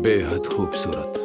बेहद खूबसूरत।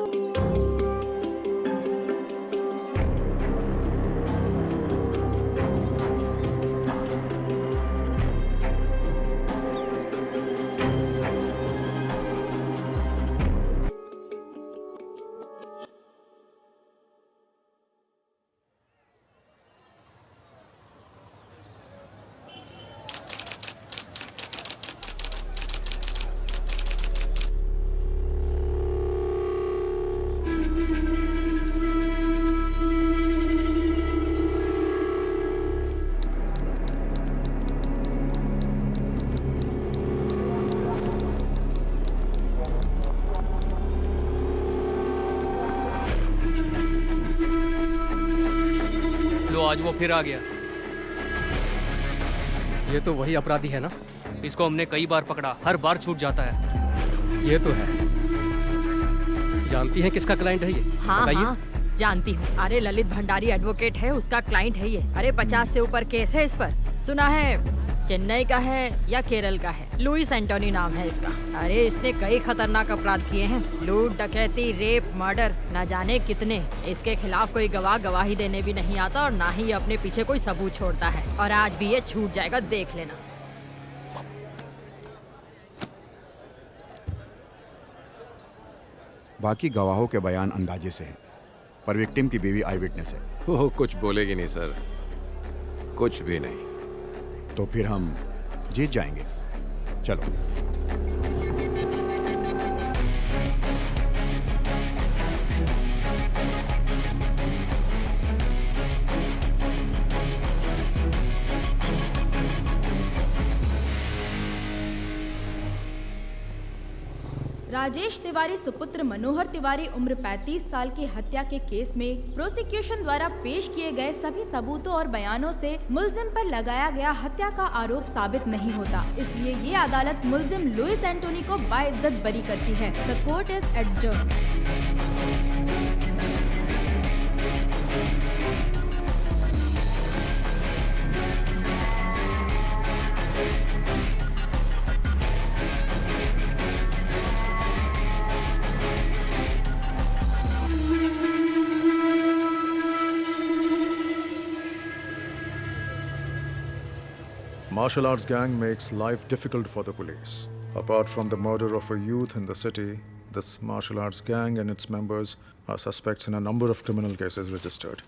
आज वो फिर आ गया। ये तो वही अपराधी है ना? इसको हमने कई बार पकड़ा, हर बार छूट जाता है। ये तो है। जानती हैं किसका क्लाइंट है ये? हाँ हाँ जानती हूँ। अरे ललित भंडारी एडवोकेट है, उसका क्लाइंट है ये। अरे 50 से ऊपर केस है इस पर। सुना है चेन्नई का है या केरल का है। लुइस एंटोनी नाम है इसका। अरे इसने कई खतरनाक अपराध किए हैं, लूट, डकैती, रेप, मर्डर, न जाने कितने। इसके खिलाफ कोई गवाह गवाही देने भी नहीं आता और ना ही अपने पीछे कोई सबूत छोड़ता है। और आज भी ये छूट जाएगा, देख लेना। बाकी गवाहों के बयान अंदाजे से हैं, पर विक्टिम की बीवी आई विटनेस है। वो कुछ बोलेगी नहीं सर, कुछ भी नहीं। तो फिर हम जीत जाएंगे। चलो। राजेश तिवारी सुपुत्र मनोहर तिवारी उम्र 35 साल की हत्या के केस में प्रोसिक्यूशन द्वारा पेश किए गए सभी सबूतों और बयानों से मुलजिम पर लगाया गया हत्या का आरोप साबित नहीं होता। इसलिए ये अदालत मुलजिम लुइस एंटोनी को बाइज्जत बरी करती है। The court is adjourned. Martial arts gang makes life difficult for the police. Apart from the murder of a youth in the city, this martial arts gang and its members are suspects in a number of criminal cases registered.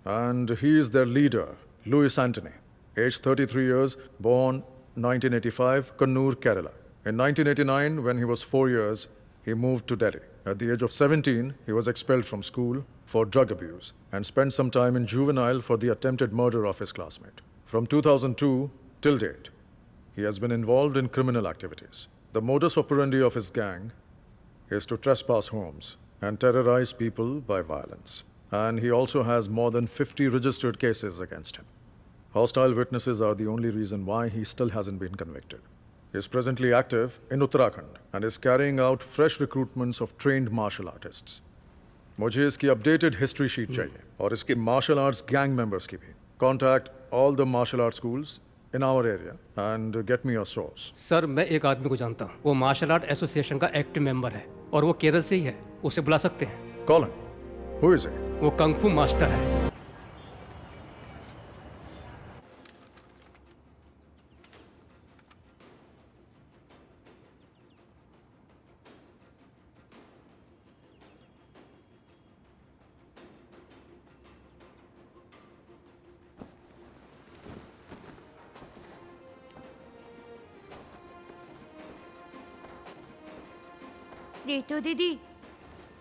and he is their leader, Louis Antony, aged 33 years, born 1985, Kannur, Kerala. In 1989, when he was 4 years, he moved to Delhi. At the age of 17, he was expelled from school for drug abuse and spent some time in juvenile for the attempted murder of his classmate. From 2002 till date, he has been involved in criminal activities. The modus operandi of his gang is to trespass homes and terrorize people by violence. And he also has more than 50 registered cases against him. Hostile witnesses are the only reason why he still hasn't been convicted. He is presently active in Uttarakhand and is carrying out fresh recruitments of trained martial artists. मुझे इसकी updated history sheet चाहिए और इसके martial arts gang members की भी. Contact all the martial arts schools in our area and get me a source. Sir मैं एक आदमी को जानता हूँ, वो मार्शल आर्ट एसोसिएशन का एक्टिव मेंबर है और वो केरल से ही है, उसे बुला सकते हैं। Call him. Who is he? वो कंग फू मास्टर है। रितु दीदी,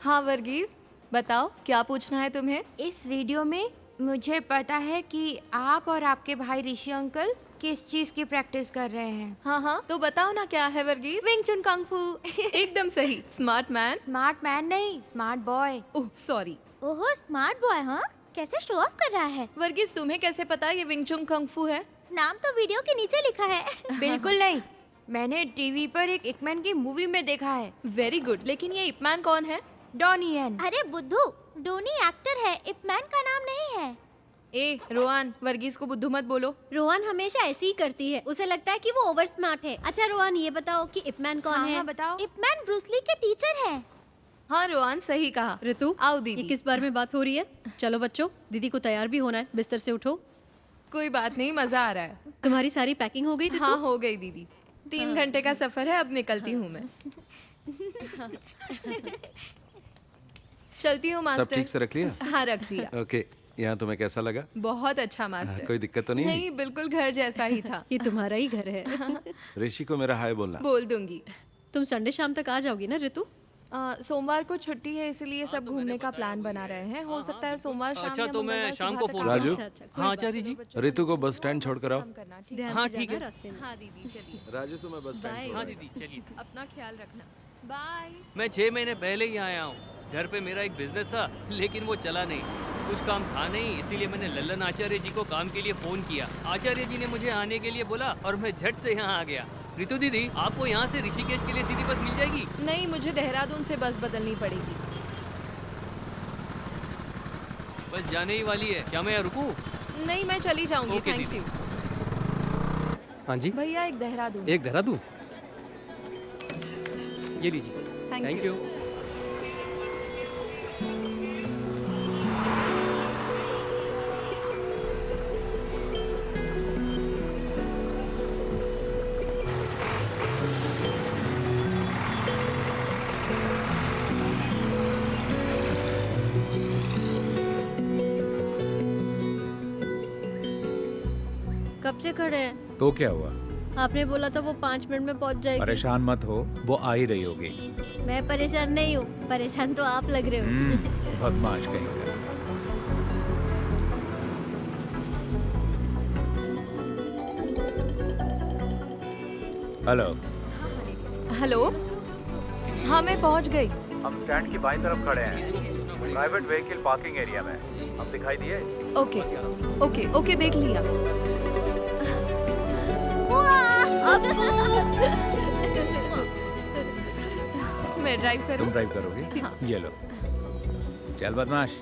हाँ वर्गीज, बताओ क्या पूछना है तुम्हें? इस वीडियो में मुझे पता है कि आप और आपके भाई ऋषि अंकल किस चीज की प्रैक्टिस कर रहे हैं। हाँ, तो बताओ ना क्या है वर्गीज? विंग चुन कंग फू। एकदम सही, स्मार्ट मैन। स्मार्ट मैन नहीं, स्मार्ट बॉय। Oh sorry. ओहो स्मार्ट बॉय, हाँ कैसे शो ऑफ कर रहा है। वर्गीज तुम्हें कैसे पता ये विंग चुन कंग फू है? नाम तो वीडियो के नीचे लिखा है। बिल्कुल नहीं, मैंने टीवी पर एक इपमैन की मूवी में देखा है। वेरी गुड, लेकिन ये इपमैन कौन है? डॉनी यन। अरे बुद्धू, डोनी एक्टर है, इपमैन का नाम नहीं है। ए रोहन, वर्गीज को बुद्धू मत बोलो। रोहन हमेशा ऐसी ही करती है, उसे लगता है कि वो ओवर स्मार्ट है। अच्छा रोहन ये बताओ कि इपमैन कौन हाँ, है? हाँ, बताओ। इपमैन ब्रूसली के टीचर है। हाँ रोहन सही कहा। ऋतु आओ दीदी। ये किस बारे में बात हो रही है? चलो बच्चों, दीदी को तैयार भी होना है, बिस्तर से उठो। कोई बात नहीं, मजा आ रहा है। तुम्हारी सारी पैकिंग हो गई ऋतु? हाँ हो गई दीदी, 3 घंटे का सफर है, अब निकलती हूँ मैं। चलती हूँ मास्टर। सब ठीक से रख लिया? हाँ रख दिया। ओके, यहाँ तुम्हें कैसा लगा? बहुत अच्छा मास्टर। कोई दिक्कत तो नहीं? नहीं, बिल्कुल घर जैसा ही था। ये तुम्हारा ही घर है। ऋषि को मेरा हाय बोलना। बोल दूंगी। तुम संडे शाम तक आ जाओगी ना ऋतु? सोमवार को छुट्टी है, इसलिए सब घूमने का प्लान बना रहे हैं। हो सकता है सोमवार शाम अच्छा, या तो मैं मंगलवार शाम सुबह को तक फोन आ राजू? जाऊं। हाँ आचार्य जी। ऋतु को बस स्टैंड छोड़ कर आओ। काम करना, ठीक है? ध्यान हाँ, से ठीक जाना है। रास्ते में। हाँ दीदी चलिए, राजू तुम्हें बस स्टैंड छोड़ हाँ आओ। दीदी चलिए। अपना ख्याल रखना। बाय। मैं 6 महीने पहले ही आया हूँ। घर पे मेरा एक बिजनेस था, लेकिन वो चला नहीं, कुछ काम था नहीं, इसीलिए मैंने लल्लन आचार्य जी को काम के लिए फोन किया। आचार्य जी ने मुझे आने के लिए बोला और मैं झट से यहाँ आ गया। रितु दीदी, आपको यहाँ से ऋषिकेश के लिए सीधी बस मिल जाएगी? नहीं, मुझे देहरादून से बस बदलनी पड़ेगी। बस जाने ही वाली है, क्या मैं यहाँ रुकूं? नहीं, मैं चली जाऊंगी। ओके, थैंक दीदी। यू। हाँ जी, भैया एक देहरादून। एक देहरादून। ये लीजिए। Thank you. कब से खड़े हैं? तो क्या हुआ? आपने बोला था वो 5 मिनट में पहुंच जाएगी। परेशान मत हो, वो आ ही रही होगी। मैं परेशान नहीं हूँ, परेशान तो आप लग रहे हो। बदमाश कहीं का। हेलो। हेलो। हाँ मैं पहुंच गई। हम स्टैंड की बाईं तरफ खड़े हैं, प्राइवेट व्हीकल पार्किंग एरिया में। हम दिखाई दिए? ओके ओके ओके, देख लिया। मैं ड्राइव करूं? तुम ड्राइव करोगे? हाँ। ये लो। चल बदमाश।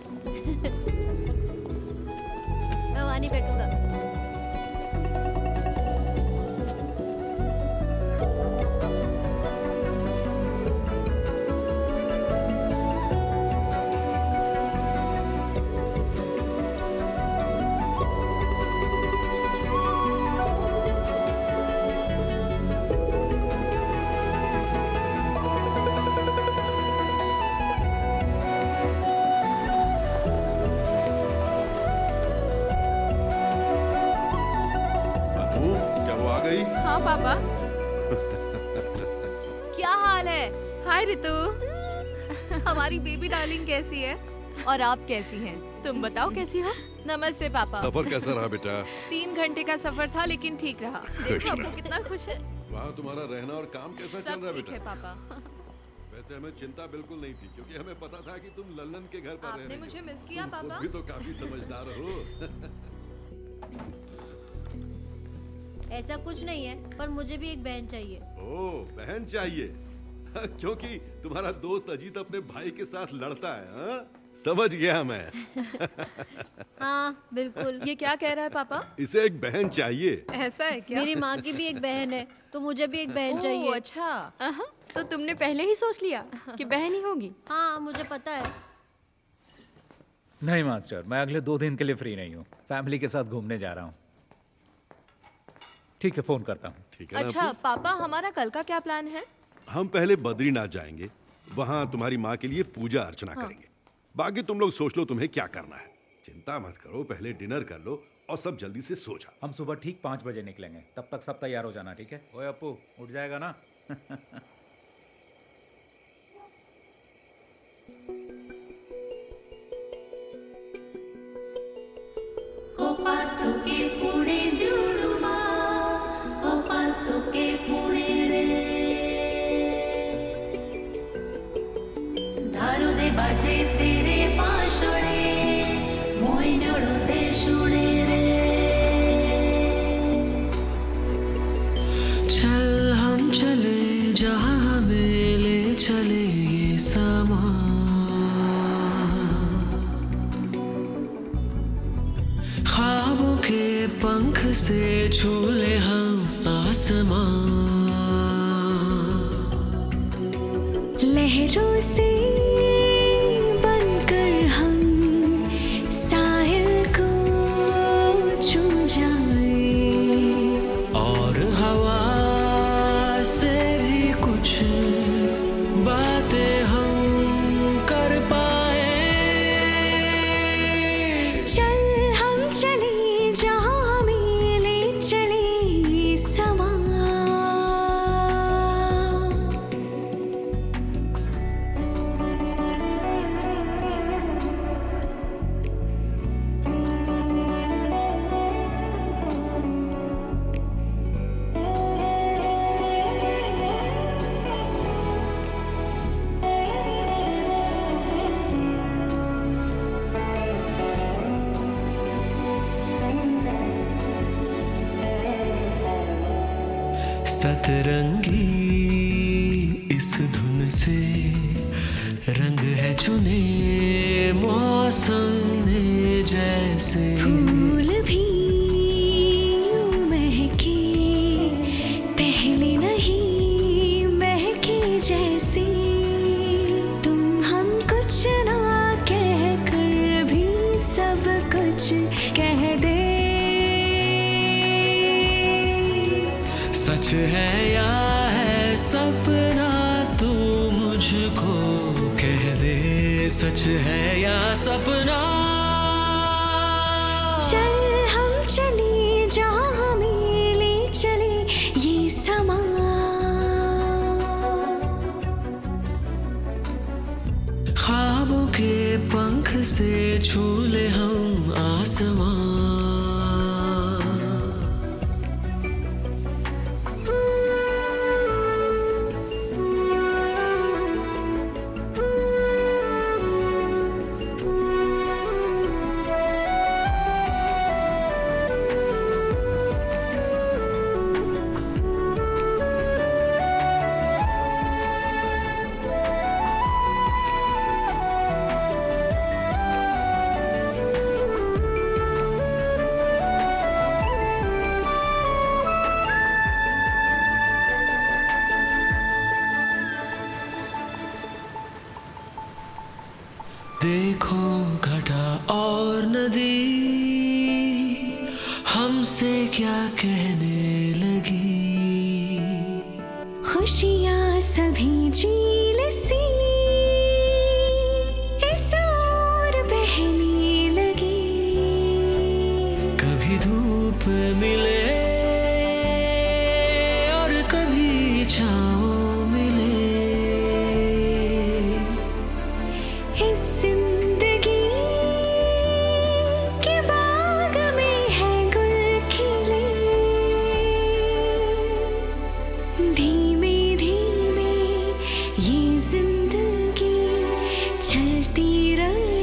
मैं वहाँ नहीं बैठूंगा। गई? हाँ पापा। क्या हाल है? हाय रितु। हमारी बेबी डार्लिंग कैसी है? और आप कैसी हैं? तुम बताओ कैसी हो? नमस्ते पापा। सफर कैसा रहा बेटा? 3 घंटे का सफर था लेकिन ठीक रहा। देखो आपको कितना खुश है। वहाँ तुम्हारा रहना और काम कैसा चल रहा है सब ठीक बेटा? है पापा। वैसे हमें चिंता बिल्कुल नहीं थी क्योंकि हमें पता था कि तुम लल्लन के घर पर रह आपने रही हो। मुझे मिस किया तुम खुद पापा? भी तो काफी समझदार हो। ऐसा कुछ नहीं है, पर मुझे भी एक बहन चाहिए। ओह, बहन चाहिए? क्योंकि तुम्हारा दोस्त अजीत अपने भाई के साथ लड़ता है, हाँ? समझ गया मैं। हाँ बिल्कुल। ये क्या कह रहा है पापा? इसे एक बहन चाहिए। ऐसा है क्या? मेरी माँ की भी एक बहन है, तो मुझे भी एक बहन चाहिए। अच्छा। तो तुमने पहले ही सोच लिया कि बहन ही होगी? हाँ मुझे पता है। नहीं मास्टर, मैं अगले 2 दिन के लिए फ्री नहीं हूँ। फैमिली के साथ घूमने जा रहा हूँ। ठीक है, फोन करता हूँ। ठीक है ना अच्छा अपू? पापा, हमारा कल का क्या प्लान है? हम पहले बद्रीनाथ जाएंगे, वहाँ तुम्हारी माँ के लिए पूजा अर्चना करेंगे। बाकी तुम लोग सोच लो तुम्हें क्या करना है। चिंता मत करो, पहले डिनर कर लो और सब जल्दी से सो जाओ। हम सुबह ठीक 5 बजे निकलेंगे, तब तक सब तैयार हो जाना, ठीक है? ओए अप्पू, उठ जाएगा ना? बाजे तेरे पाशोळे मोइनोळो ते शुणे रे चल हम चले जहाँ हमें ले चले ये समा ख्वाबों के पंख से झूले हम आसमां लहरों से सतरंगी इस धुन से रंग है चुने मौसम ने जैसे फूल भी यूं महके पहले नहीं महके जैसे तुम हम कुछ ना कह कर भी सब कुछ कह दे सच है या है सपना तू मुझको कह दे सच है या सपना चल हम चले जहाँ हमें ले चले ये समा ख्वाबों के पंख से झूले हम आसमां देखो घटा और नदी हमसे क्या कहने लगी खुशियाँ सभी झील सी इस ओर बहने लगी कभी धूप मिले छाँव मिले। इस जिंदगी के बाग में है गुल खिले, धीमे धीमे ये जिंदगी चलती रहे।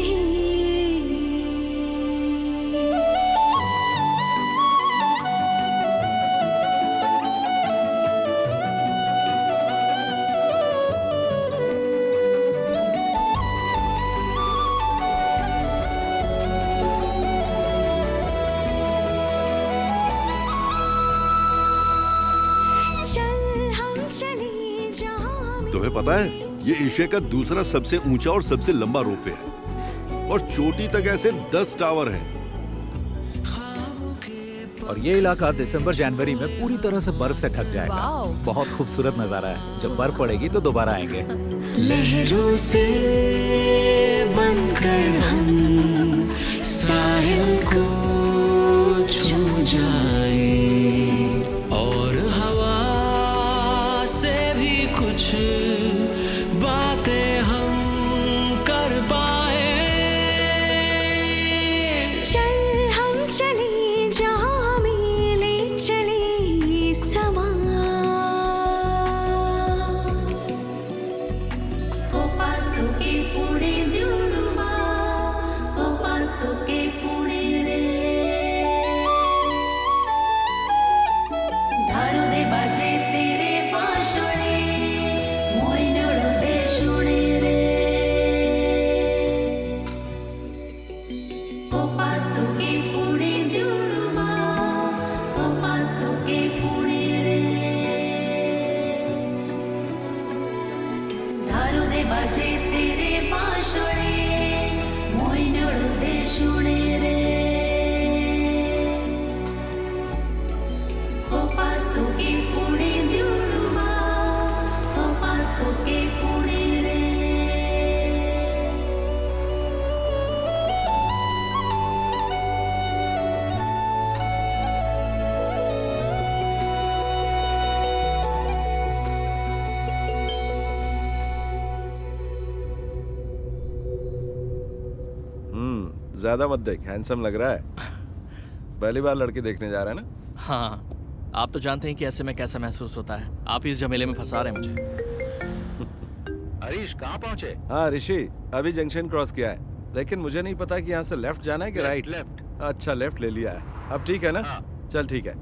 तुम्हें पता है ये एशिया का दूसरा सबसे ऊंचा और सबसे लंबा रोपवे है और चोटी तक ऐसे 10 टावर हैं। और ये इलाका दिसंबर जनवरी में पूरी तरह से बर्फ से ढक जाएगा। वाओ। बहुत खूबसूरत नजारा है। जब बर्फ पड़ेगी तो दोबारा आएंगे। लहरों से बनकर हम साहिल को छू जाएं और हवा से भी कुछ बातें हम कर पाए। चल हम चले जहाँ हमें ले चले समा। Kopasuke pude diuluma, kopasuke pude re. Dharu de baje tere paashole, moinolu de shune re. Kopasuke pude diuluma, kopasuke pude re. Dharu दे बाजे तेरे पाशोळे मोइनळू दे शुणे रे कोपासुके पुणे दिउळुमा कोपासुके पुणे रे। ज्यादा मत देख, हैंडसम लग रहा है। पहली बार लड़की देखने जा रहा है ना? हाँ, आप तो जानते हैं कि ऐसे में कैसा महसूस होता है। आप इस झमेले में फंसा रहे हैं मुझे। हरीश कहाँ पहुँचे? हाँ ऋषि, अभी जंक्शन क्रॉस किया है, लेकिन मुझे नहीं पता कि यहाँ से लेफ्ट जाना है कि राइट। लेफ्ट। अच्छा, लेफ्ट ले लिया है। अब ठीक है ना? चल ठीक है।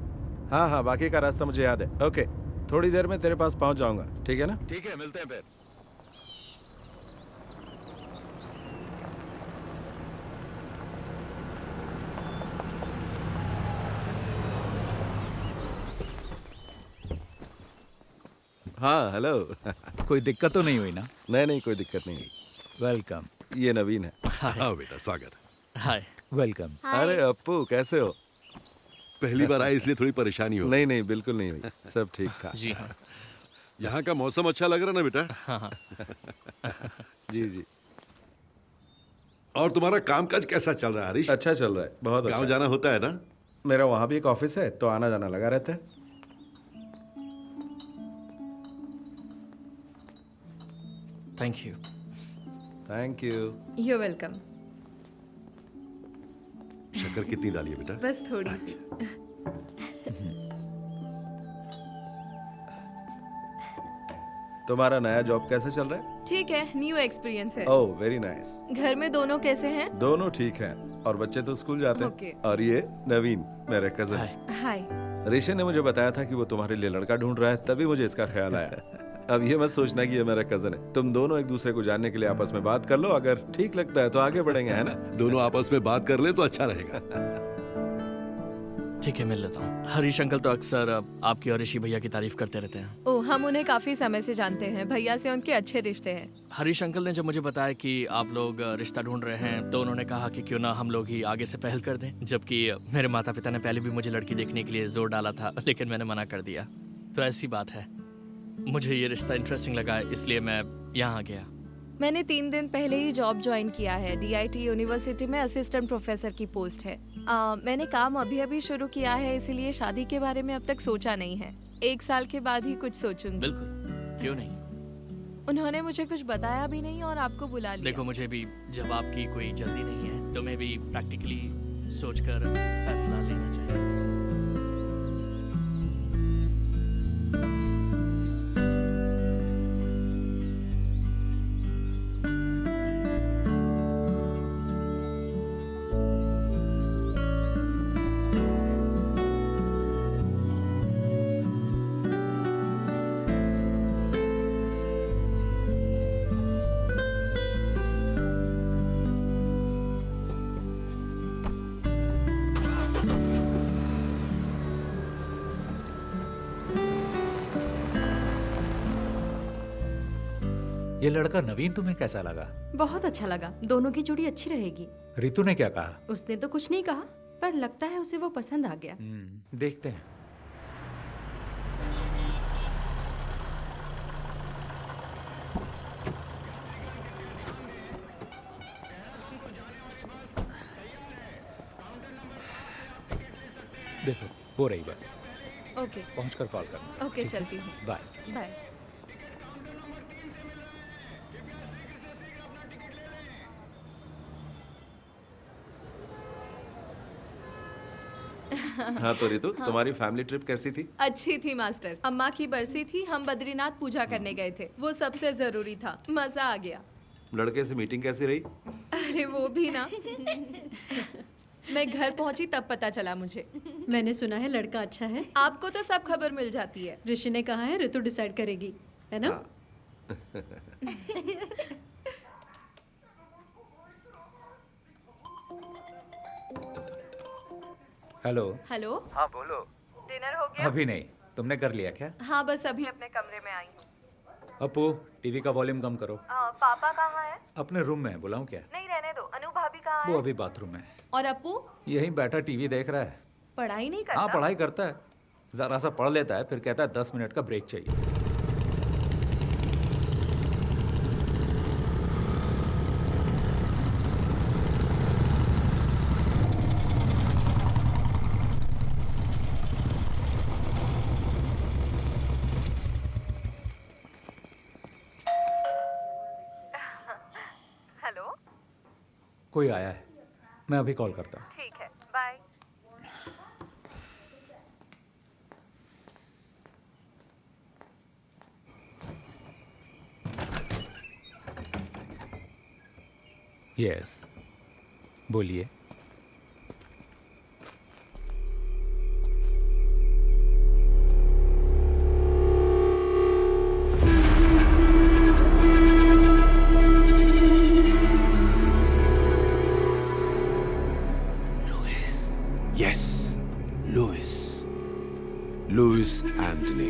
हाँ हाँ, बाकी का रास्ता मुझे याद है। ओके, थोड़ी देर में तेरे पास पहुँच जाऊंगा, ठीक है ना? ठीक है, मिलते हैं फिर। हाँ हेलो। कोई दिक्कत तो नहीं हुई ना? नहीं नहीं, कोई दिक्कत नहीं हुई। वेलकम। ये नवीन है। हाँ बेटा, स्वागत। हाय। वेलकम। अरे अप्पू, कैसे हो? पहली बार आए इसलिए थोड़ी परेशानी हो। नहीं नहीं, बिल्कुल नहीं हुई, सब ठीक था। जी हाँ। यहाँ का मौसम अच्छा लग रहा ना बेटा? हाँ। जी जी। और तुम्हारा कामकाज कैसा चल रहा है हरीश? अच्छा चल रहा है, बहुत अच्छा। गाँव जाना होता है ना? मेरा वहाँ भी एक ऑफिस है, तो आना जाना लगा रहता है। Thank you. Thank you. You welcome. शक्कर कितनी डाली है बेटा? बस थोड़ी सी। तुम्हारा नया जॉब कैसे चल रहा है? ठीक है, न्यू एक्सपीरियंस है। Oh very nice. घर में दोनों कैसे हैं? दोनों ठीक हैं, और बच्चे तो स्कूल जाते Okay. हैं। और ये नवीन, मेरे कजन। हाय। ऋषि ने मुझे बताया था कि वो तुम्हारे लिए लड़का ढूंढ रहा है, तभी मुझे इसका ख्याल आया। अब ये मत सोचना कि ये मेरा कजन है। तुम दोनों एक दूसरे को जानने के लिए आपस में बात कर लो, अगर ठीक लगता है तो आगे बढ़ेंगे, है ना? दोनों आपस में बात कर ले तो अच्छा रहेगा। ठीक है, मिल लेता हूँ। हरीश अंकल तो अक्सर आपकी और ऋषि भैया की तारीफ करते रहते हैं। ओह, हम उन्हें काफी समय से जानते हैं। भैया से उनके अच्छे रिश्ते हैं। हरीश अंकल ने जब मुझे बताया कि आप लोग रिश्ता ढूंढ रहे हैं, तो उन्होंने कहा कि क्यों ना हम लोग ही आगे से पहल कर दें। जबकि मेरे माता पिता ने पहले भी मुझे लड़की देखने के लिए जोर डाला था, लेकिन मैंने मना कर दिया। तो ऐसी बात है, मुझे ये रिश्ता इंटरेस्टिंग लगा, इसलिए मैं यहाँ आ गया। मैंने 3 दिन पहले ही जॉब ज्वाइन किया है। DIT यूनिवर्सिटी में असिस्टेंट प्रोफेसर की पोस्ट है। मैंने काम अभी अभी शुरू किया है, इसीलिए शादी के बारे में अब तक सोचा नहीं है। 1 साल के बाद ही कुछ सोचूंगी। बिल्कुल, क्यों नहीं। उन्होंने मुझे कुछ बताया भी नहीं और आपको बुला लिया। देखो मुझे भी जवाब की कोई जल्दी नहीं है, तुम्हें भी प्रैक्टिकली सोचकर फैसला लेना चाहिए। ये लड़का नवीन तुम्हें कैसा लगा? बहुत अच्छा लगा, दोनों की जोड़ी अच्छी रहेगी। रितु ने क्या कहा? उसने तो कुछ नहीं कहा, पर लगता है उसे वो पसंद आ गया। देखते हैं। देखो हो रही बस। ओके। पहुंचकर कॉल करना। ओके, चलती हूँ। बाय। बाय। हाँ तो रितु, तुम्हारी फैमिली ट्रिप कैसी थी? अच्छी थी मास्टर। अम्मा की बरसी थी, हम बद्रीनाथ पूजा करने गए थे, वो सबसे जरूरी था, मजा आ गया। लड़के से मीटिंग कैसी रही? अरे वो भी ना मैं घर पहुंची तब पता चला मुझे। मैंने सुना है लड़का अच्छा है। आपको तो सब खबर मिल जाती है। ऋषि ने कहा है ऋतु डिसाइड करेगी, है ना? हेलो। हेलो। हाँ बोलो। डिनर हो गया? अभी नहीं, तुमने कर लिया क्या? हाँ बस अभी अपने कमरे में आई हूँ। अपू टीवी का वॉल्यूम कम करो। पापा कहाँ है? अपने रूम में है, बुलाऊं क्या? नहीं रहने दो। अनु भाभी कहाँ वो है? अभी बाथरूम में है। और अपू? यहीं बैठा टीवी देख रहा है। पढ़ाई नहीं करता? हाँ पढ़ाई करता है, जरा सा पढ़ लेता है, फिर कहता है 10 मिनट का ब्रेक चाहिए। हेलो। कोई आया है, मैं अभी कॉल करता हूँ। ठीक है, बाय। यस, बोलिए। Yes, Louis Antony.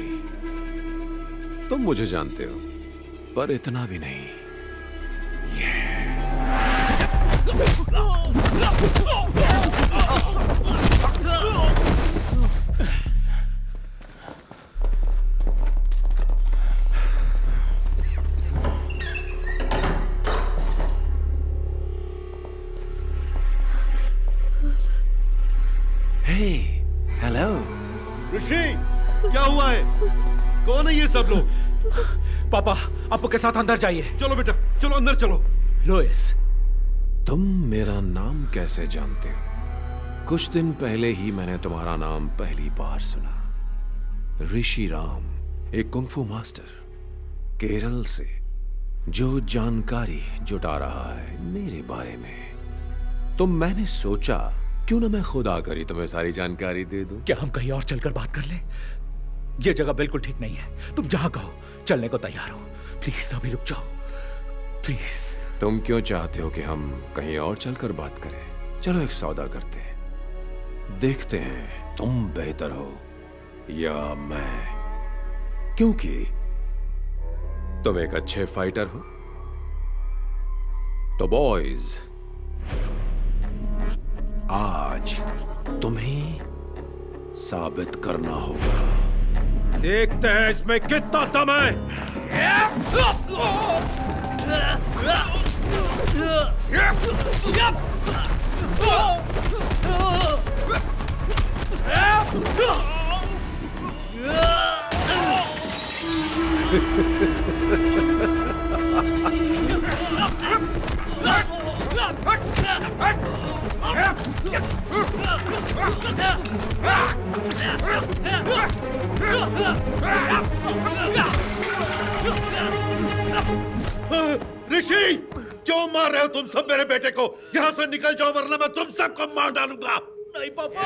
तुम मुझे जानते हो, पर इतना भी नहीं। हेलो ऋषि, क्या हुआ है? कौन है ये सब लोग? पापा, आपको के साथ अंदर जाइए। चलो बेटा, चलो अंदर चलो। लुइस, तुम मेरा नाम कैसे जानते हो? कुछ दिन पहले ही मैंने तुम्हारा नाम पहली बार सुना। ऋषि राम, एक कुंफू मास्टर केरल से, जो जानकारी जुटा रहा है मेरे बारे में। तो मैंने सोचा क्यों ना मैं खुद आकर ही तुम्हें सारी जानकारी दे दूं। क्या हम कहीं और चलकर बात कर लें? ये जगह बिल्कुल ठीक नहीं है। तुम जहां कहो चलने को तैयार हो। प्लीज अभी रुक जाओ, प्लीज। तुम क्यों चाहते हो कि हम कहीं और चलकर बात करें? चलो एक सौदा करते हैं, देखते हैं तुम बेहतर हो या मैं, क्योंकि तुम एक अच्छे फाइटर हो। तो बॉयज, आज तुम्हें साबित करना होगा। देखते हैं इसमें कितना दम है। ऋषि, क्यों मार रहे हो तुम सब मेरे बेटे को? यहाँ से निकल जाओ वरना मैं तुम सबको मार डालूंगा। नहीं पापा।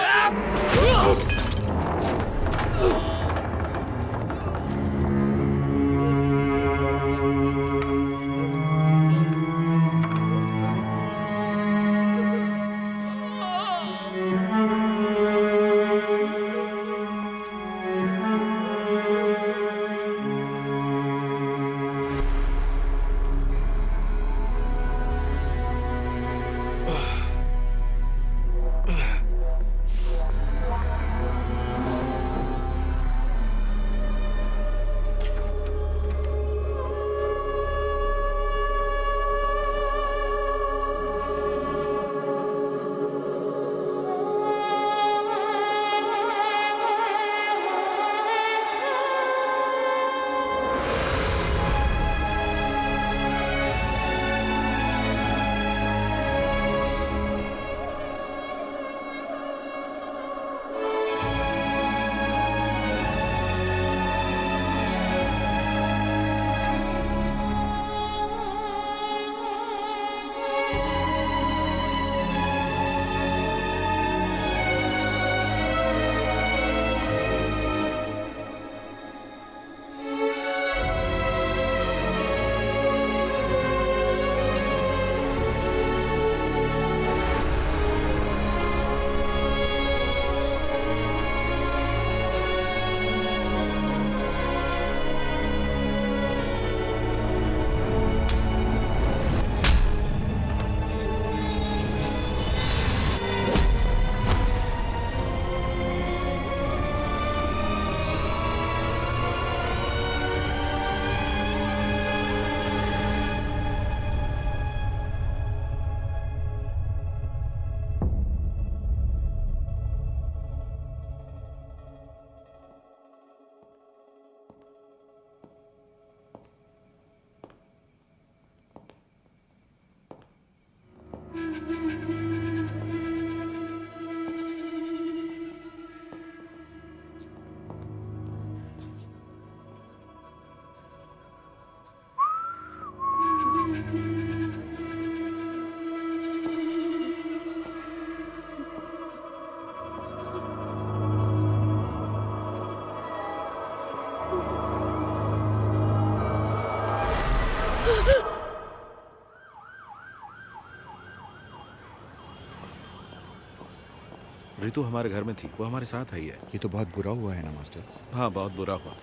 रितु हमारे घर में थी, वो हमारे साथ आई है। ये तो बहुत बुरा हुआ है ना मास्टर? हाँ, बहुत बुरा हुआ।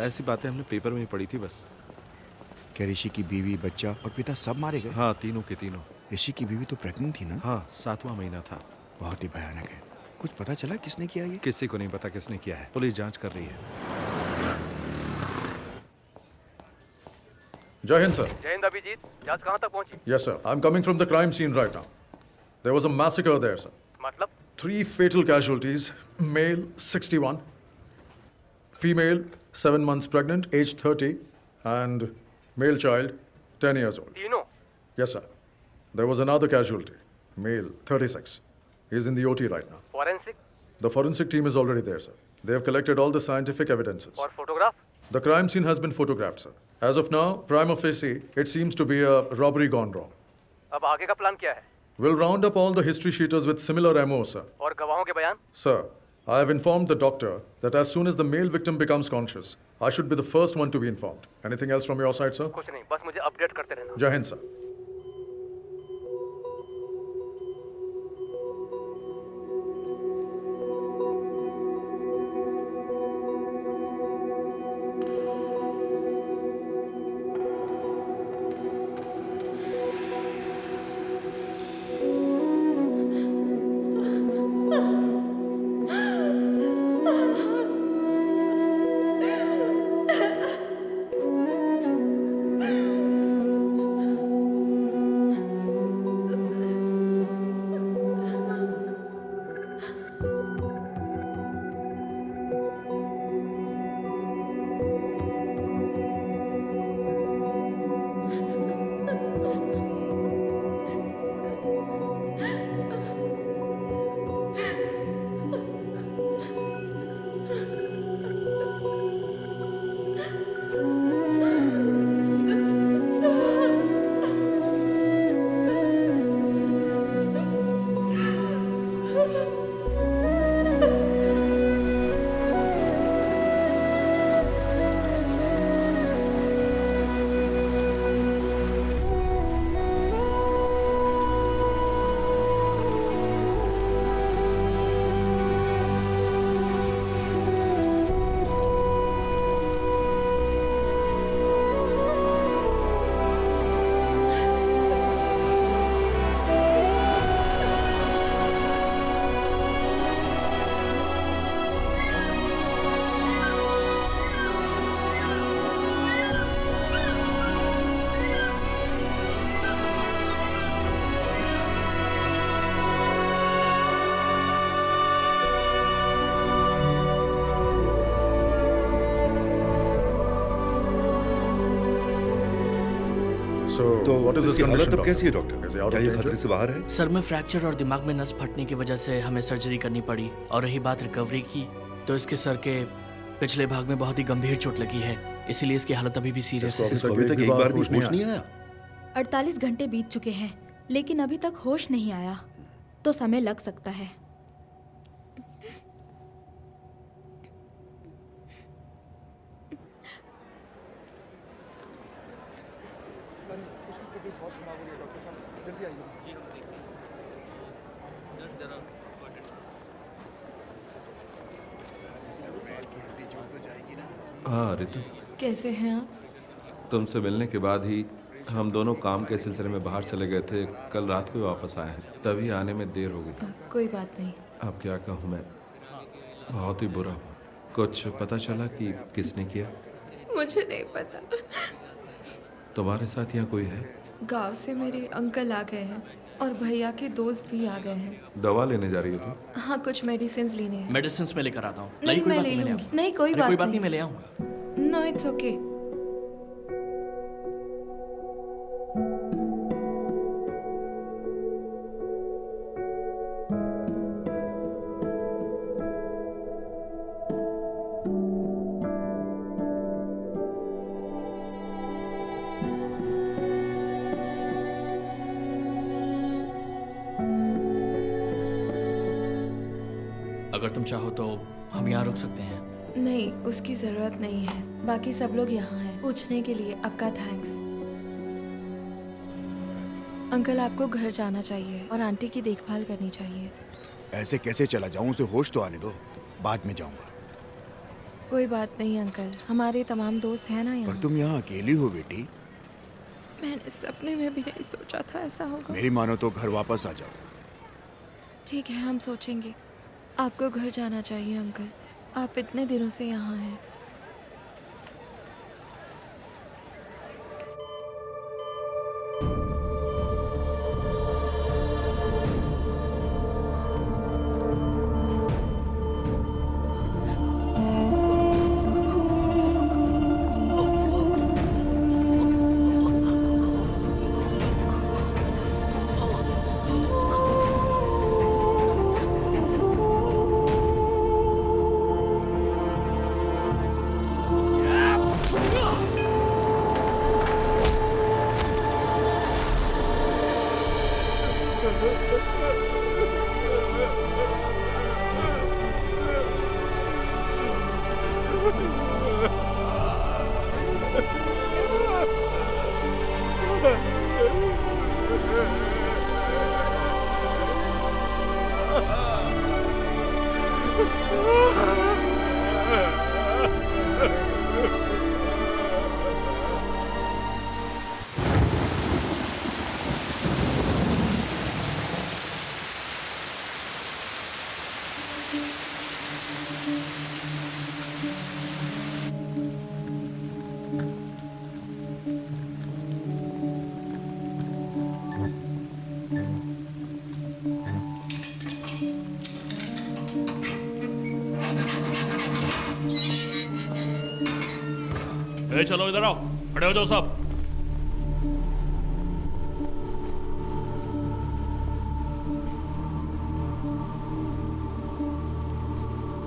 ऐसी बातें हमने पेपर में ही पढ़ी थी बस। क्या ऋषि की बीवी, बच्चा और पिता सब मारे गए? हाँ, तीनों के तीनों। ऋषि की बीवी तो प्रेग्नेंट थी ना? हाँ, 7वां महीना था। बहुत ही भयानक है। कुछ पता चला किसने किया ये? किसी को नहीं पता किसने किया है, पुलिस जांच कर रही है। जय हिंद सर। जय हिंद अभिजीत, जांच कहाँ तक पहुंची? Yes sir, I'm coming from the crime scene right now. There was a massacre there sir. मतलब? 3 fatal casualties, male 61, female 7 months pregnant, age 30, and male child 10 years old. तीनों? Yes sir. There was another casualty, male 36. He is in the OT right now. Forensic? The forensic team is already there sir. They have collected all the scientific evidences. और photograph? The crime scene has been photographed sir. As of now, prima facie, it seems to be a robbery gone wrong. अब आगे का plan क्या है? We'll round up all the history sheeters with similar MO, sir. और गवाहों के बयान? Sir, I have informed the doctor that as soon as the male victim becomes conscious, I should be the first one to be informed. Anything else from your side, sir? कुछ नहीं, बस मुझे update करते रहना। Jai Hind, sir. तो what is his इसकी हालत condition, अब कैसी है doctor? Doctor? Is he out क्या of ये danger? खतरे से बाहर है? सर में फ्रैक्चर और दिमाग में नस फटने की वजह से हमें सर्जरी करनी पड़ी। और रही बात रिकवरी की, तो इसके सर के पिछले भाग में बहुत ही गंभीर चोट लगी है, इसीलिए इसकी हालत अभी भी सीरियस है। इसको अभी तक एक बार भी होश नहीं आया। 48 घंटे बीत चुके हैं लेकिन अभी तक होश नहीं आया, तो समय लग सकता है। हाँ रितु, कैसे हैं आप? तुमसे मिलने के बाद ही हम दोनों काम के सिलसिले में बाहर चले गए थे। कल रात को ही वापस आए हैं, तभी आने में देर हो गई। कोई बात नहीं। अब क्या कहूँ मैं, बहुत ही बुरा हूँ। कुछ पता चला कि किसने किया? मुझे नहीं पता। तुम्हारे साथ यहाँ कोई है? गांव से मेरे अंकल आ गए हैं और भैया के दोस्त भी आ गए हैं। दवा लेने जा रही है तुम? हाँ, कुछ मेडिसिन लेने हैं। मेडिसिन में लेकर आता हूँ। नहीं, मैं ले लूंगी। नहीं, कोई बात नहीं, मैं ले आऊंगा। No, it's okay. अगर तुम चाहो तो हम यहाँ रुक सकते हैं। नहीं, उसकी जरूरत नहीं है। बाकी सब लोग यहाँ हैं। पूछने के लिए आपका थैंक्स। अंकल, आपको घर जाना चाहिए और आंटी की देखभाल करनी चाहिए। ऐसे कैसे चला जाऊं? उसे होश तो आने दो, बाद में जाऊंगा। कोई बात नहीं अंकल, हमारे तमाम दोस्त हैं ना यहाँ। पर तुम यहाँ अकेली हो बेटी। मैंने सपने में भी नहीं सोचा था ऐसा होगा। मेरी मानो तो घर वापस आ जाओ। ठीक है, हम सोचेंगे। आपको घर जाना चाहिए अंकल, आप इतने दिनों से यहाँ हैं। चलो इधर आओ, खड़े हो जाओ सब।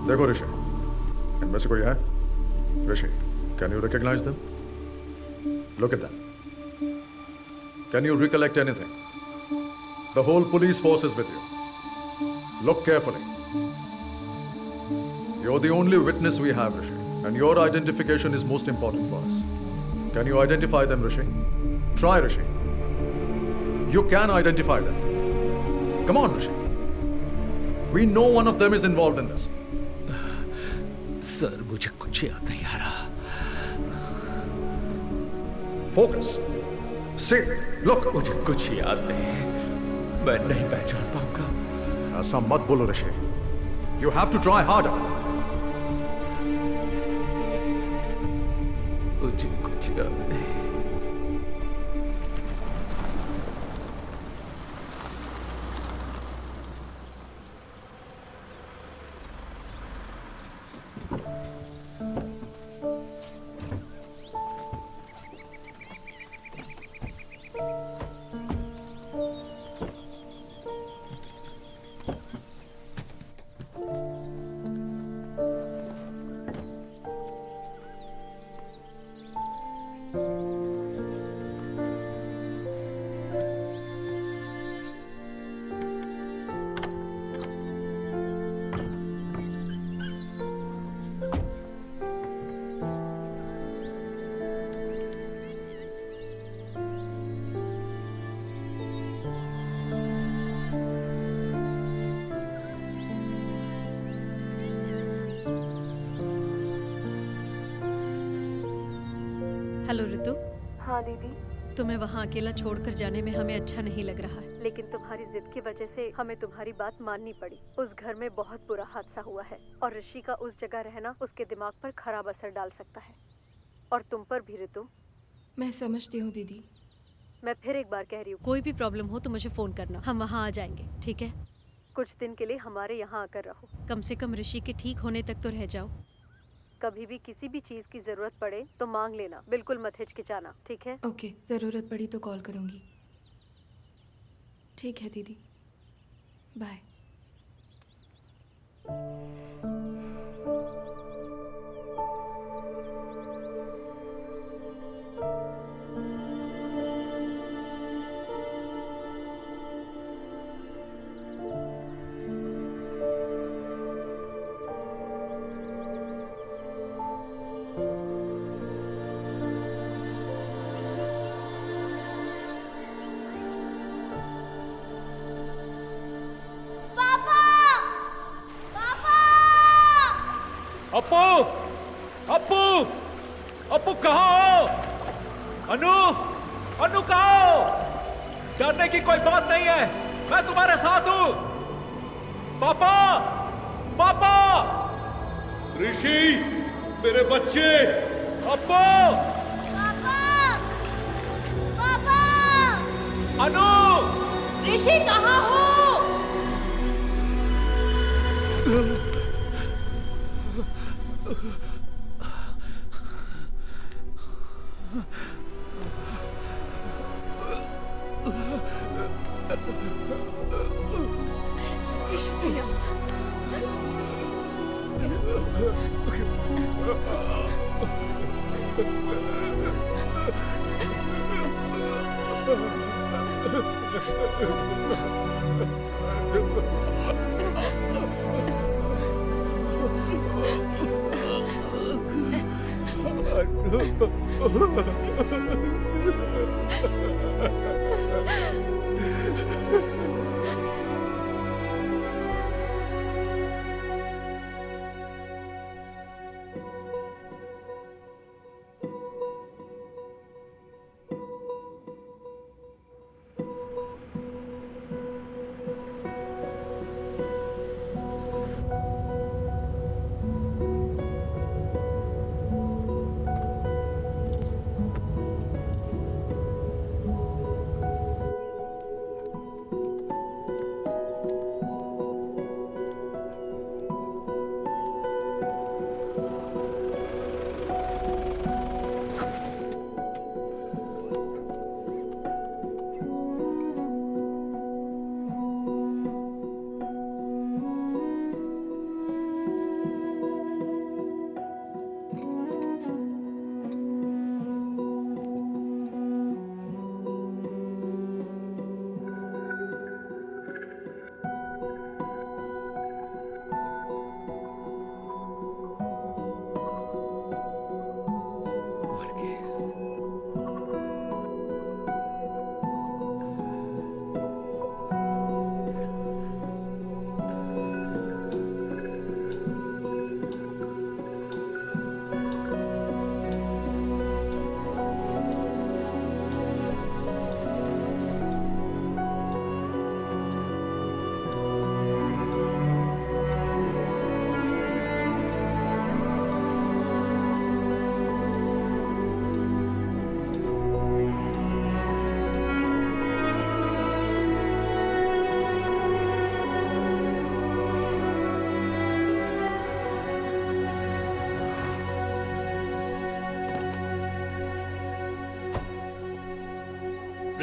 देखो ऋषि, इनमें से कोई है? Rishi, can you recognise them? Look at them. Can you recollect anything? The whole police force is with you. Look carefully. You're the only witness we have, Rishi, and your identification is most important for us. Can you identify them, Rishi? Try, Rishi. You can identify them. Come on, Rishi. We know one of them is involved in this. Sir, मुझे कुछ याद नहीं आ रहा। Focus. See, look. मुझे कुछ याद नहीं, मैं नहीं पहचान पाऊंगा। ऐसा मत बोलो, ऋषि। You have to try harder. मुझे कुछ याद नहीं। हेलो ऋतु। हाँ दीदी। तुम्हें वहाँ अकेला छोड़कर जाने में हमें अच्छा नहीं लग रहा है, लेकिन तुम्हारी जिद की वजह से हमें तुम्हारी बात माननी पड़ी। उस घर में बहुत बुरा हादसा हुआ है और ऋषि का उस जगह रहना उसके दिमाग पर खराब असर डाल सकता है, और तुम पर भी ऋतु। मैं समझती हूँ दीदी। मैं फिर एक बार कह रही हूँ, कोई भी प्रॉब्लम हो तो मुझे फोन करना, हम वहाँ आ जाएंगे, ठीक है? कुछ दिन के लिए हमारे यहाँ आकर रहो। कम से कम ऋषि के ठीक होने तक तो रह जाओ। कभी भी किसी भी चीज की जरूरत पड़े तो मांग लेना, बिल्कुल मत हिचकिचाना, ठीक है? ओके, जरूरत पड़ी तो कॉल करूंगी। ठीक है दीदी, बाय। अप्पू, अप्पू, अप्पू कहाँ हो? अनु, अनु कहाँ हो? डरने की कोई बात नहीं है, मैं तुम्हारे साथ हूँ। पापा, पापा, ऋषि, मेरे बच्चे। अप्पू, पापा, अनु, ऋषि कहाँ हो? ऋषि भैया,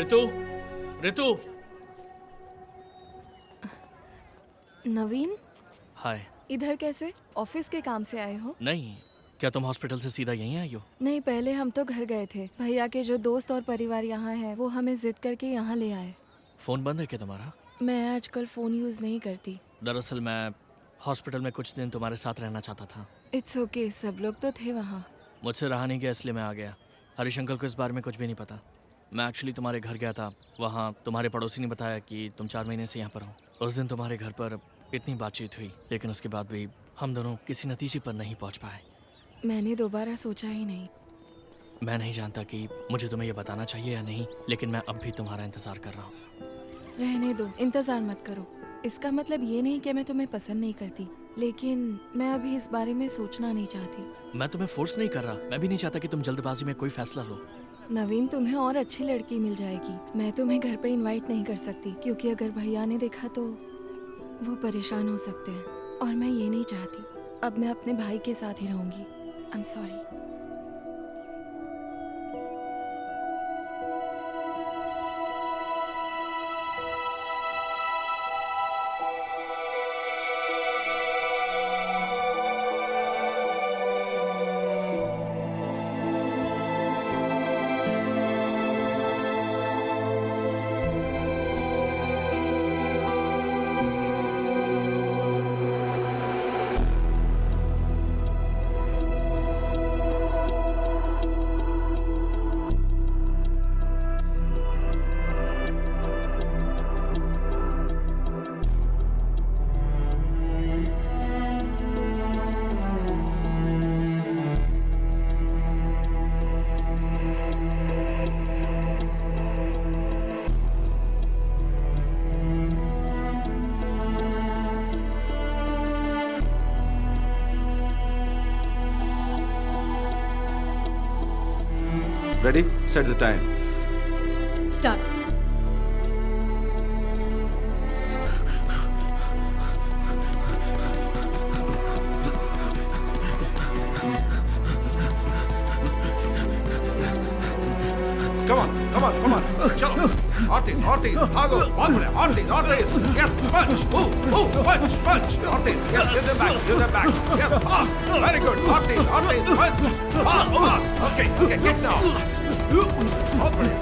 ऋतु, ऋतु। नवीन, हाय। इधर कैसे? ऑफिस के काम से आए हो? नहीं, क्या तुम हॉस्पिटल से सीधा यहीं आई हो? नहीं, पहले हम तो घर गए थे। भैया के जो दोस्त और परिवार यहाँ है वो हमें जिद करके यहाँ ले आए। फोन बंद है क्या तुम्हारा? मैं आजकल फोन यूज नहीं करती। दरअसल मैं हॉस्पिटल में कुछ दिन तुम्हारे साथ रहना चाहता था। इट्स ओके, सब लोग तो थे वहाँ। मुझसे रहा नहीं गया इसलिए मैं आ गया। हरीश अंकल को इस बारे में कुछ भी नहीं पता। मैं एक्चुअली तुम्हारे घर गया था, वहाँ तुम्हारे पड़ोसी ने बताया कि तुम 4 महीने से यहाँ पर हो। उस दिन तुम्हारे घर पर इतनी बातचीत हुई, लेकिन उसके बाद भी हम दोनों किसी नतीजे पर नहीं पहुँच पाए। मैंने दोबारा सोचा ही नहीं। मैं नहीं जानता कि मुझे तुम्हें ये बताना चाहिए या नहीं, लेकिन मैं अब भी तुम्हारा इंतजार कर रहा हूँ। रहने दो, इंतजार मत करो। इसका मतलब ये नहीं कि मैं तुम्हें पसंद नहीं करती, लेकिन मैं अभी इस बारे में सोचना नहीं चाहती। मैं तुम्हें फोर्स नहीं कर रहा, मैं भी नहीं चाहता कि तुम जल्दबाजी में कोई फैसला लो। नवीन, तुम्हें और अच्छी लड़की मिल जाएगी। मैं तुम्हें घर पे इनवाइट नहीं कर सकती, क्योंकि अगर भैया ने देखा तो वो परेशान हो सकते हैं, और मैं ये नहीं चाहती। अब मैं अपने भाई के साथ ही रहूंगी। I am sorry. Ready? Set the time. Start. Come on. चलो. Ortiz, भागो. बहुत बढ़िया. Ortiz. Yes, punch. Move. Punch. Ortiz. Yes, give them back. Yes, fast. Very good. Ortiz, punch. Fast. Okay, kick now. बहुत बढ़िया.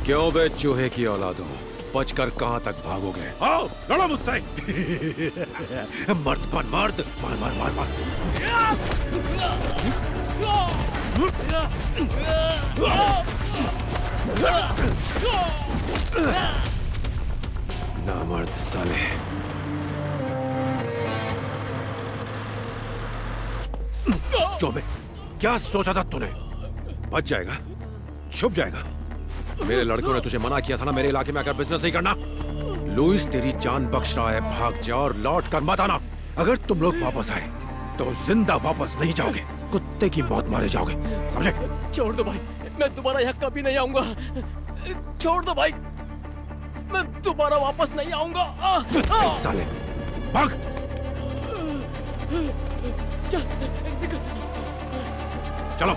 क्यों बे चूहे की औलादों, बचकर कहां तक भागोगे? आओ लड़ो मुझसे। मर्द बन मर्द, मार मार मार मार। ना मर्द साले। क्यों बे, क्या सोचा था तूने? बच जाएगा, छुप जाएगा। मेरे लड़कों ने तुझे मना किया था ना मेरे इलाके में आकर बिजनेस नहीं करना। लुइस तेरी जान बख्श रहा है, भाग जा और लौट कर मत आना। अगर तुम लोग वापस आए तो जिंदा वापस नहीं जाओगे, कुत्ते की मौत मारे जाओगे, समझे? छोड़ दो भाई, मैं दोबारा यहाँ कभी नहीं आऊंगा। छोड़ दो भाई, मैं दोबारा वापस नहीं आऊंगा। साले भाग। चलो।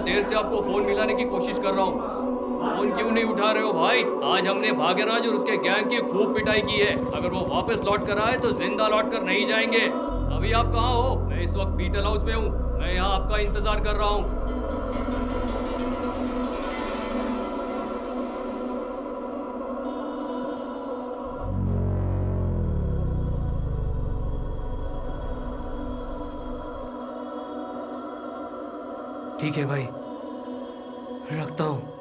देर से आपको फोन मिलाने की कोशिश कर रहा हूँ, फोन क्यों नहीं उठा रहे हो भाई? आज हमने भाग्यराज और उसके गैंग की खूब पिटाई की है। अगर वो वापस लौट कर आए तो जिंदा लौट कर नहीं जाएंगे। अभी आप कहाँ हो? मैं इस वक्त बीटल हाउस में हूँ। मैं यहाँ आपका इंतजार कर रहा हूँ। ठीक है भाई, रखता हूँ।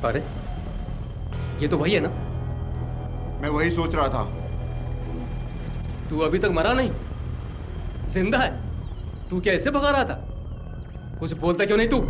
अरे ये तो वही है ना? मैं वही सोच रहा था। तू अभी तक मरा नहीं, जिंदा है। तू क्या ऐसे भगा रहा था? कुछ बोलता क्यों नहीं तू?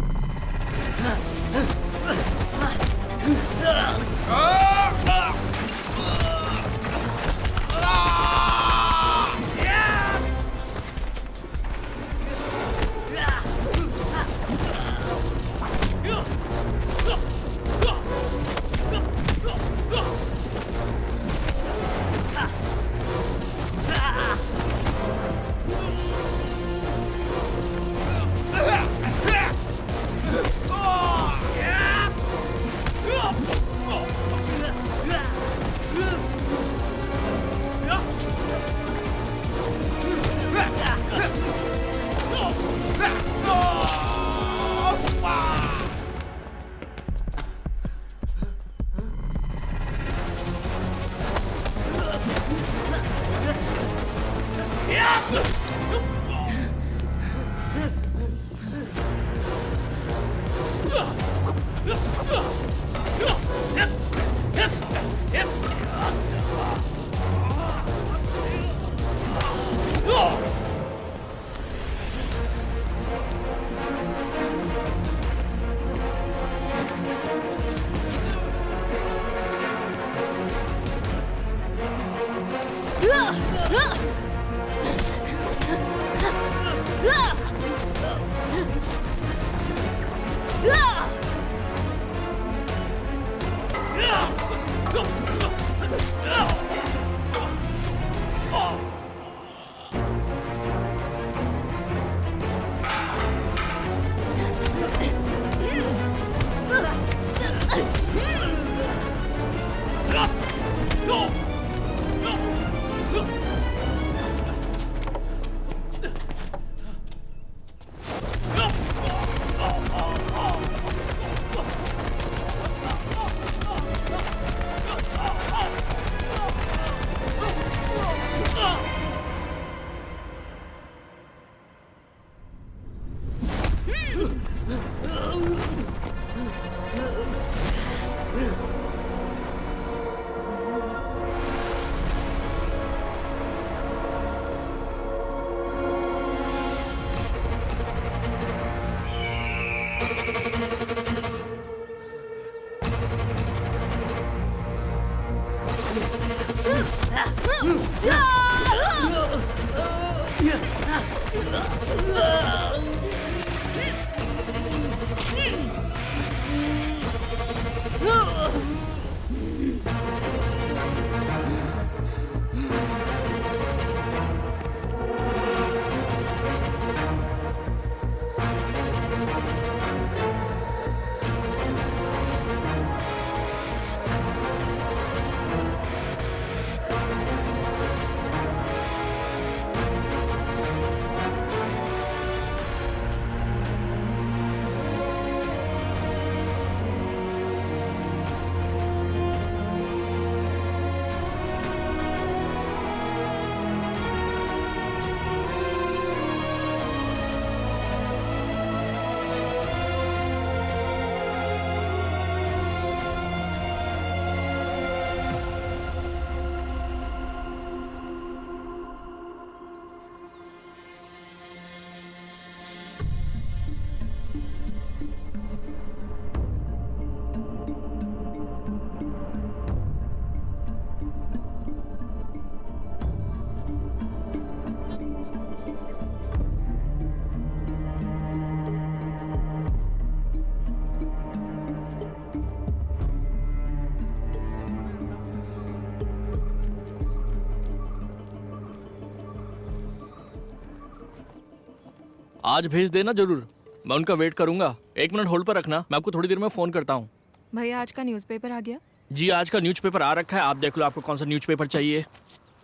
आज भेज देना जरूर, मैं उनका वेट करूंगा। 1 मिनट होल्ड पर रखना, मैं आपको थोड़ी देर में फोन करता हूँ। भैया आज का न्यूज़पेपर आ गया? जी आज का न्यूज़पेपर आ रखा है, आप देख लो आपको कौन सा न्यूज़पेपर चाहिए।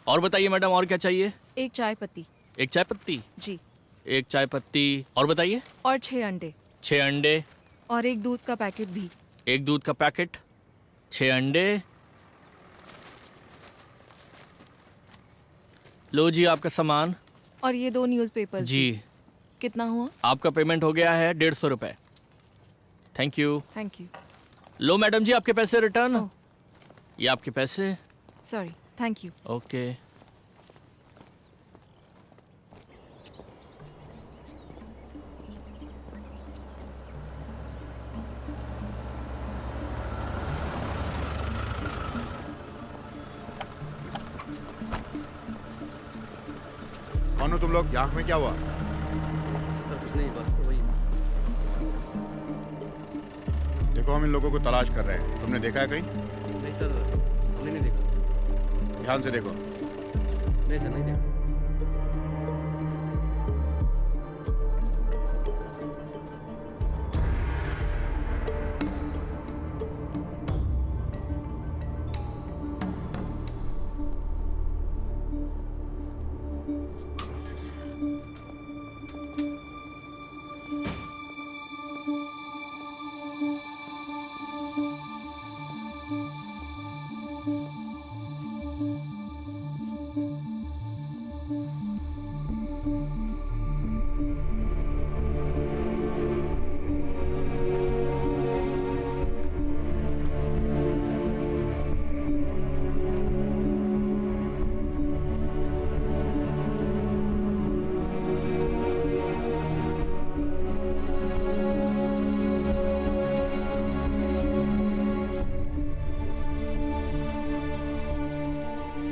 और बताइए मैडम, और क्या चाहिए? एक चाय पत्ती। एक चाय पत्ती? जी। एक चाय पत्ती, और बताइए? और 6 अंडे। 6 अंडे। और एक दूध का पैकेट भी। एक दूध का पैकेट, 6 अंडे। लो जी आपका सामान। और ये 2 न्यूज़पेपर्स। जी। कितना हुआ? आपका पेमेंट हो गया है 150 रुपए। Thank you. Thank you. लो मैडम जी आपके पैसे रिटर्न। ये आपके पैसे। Sorry, thank you. ओके। कौन हो तुम लोग? आँख में क्या हुआ? कुछ नहीं, बस वही। देखो हम इन लोगों को तलाश कर रहे हैं, तुमने देखा है कहीं? नहीं सर, हमने नहीं देखा। ध्यान से देखो। नहीं सर, नहीं देखा।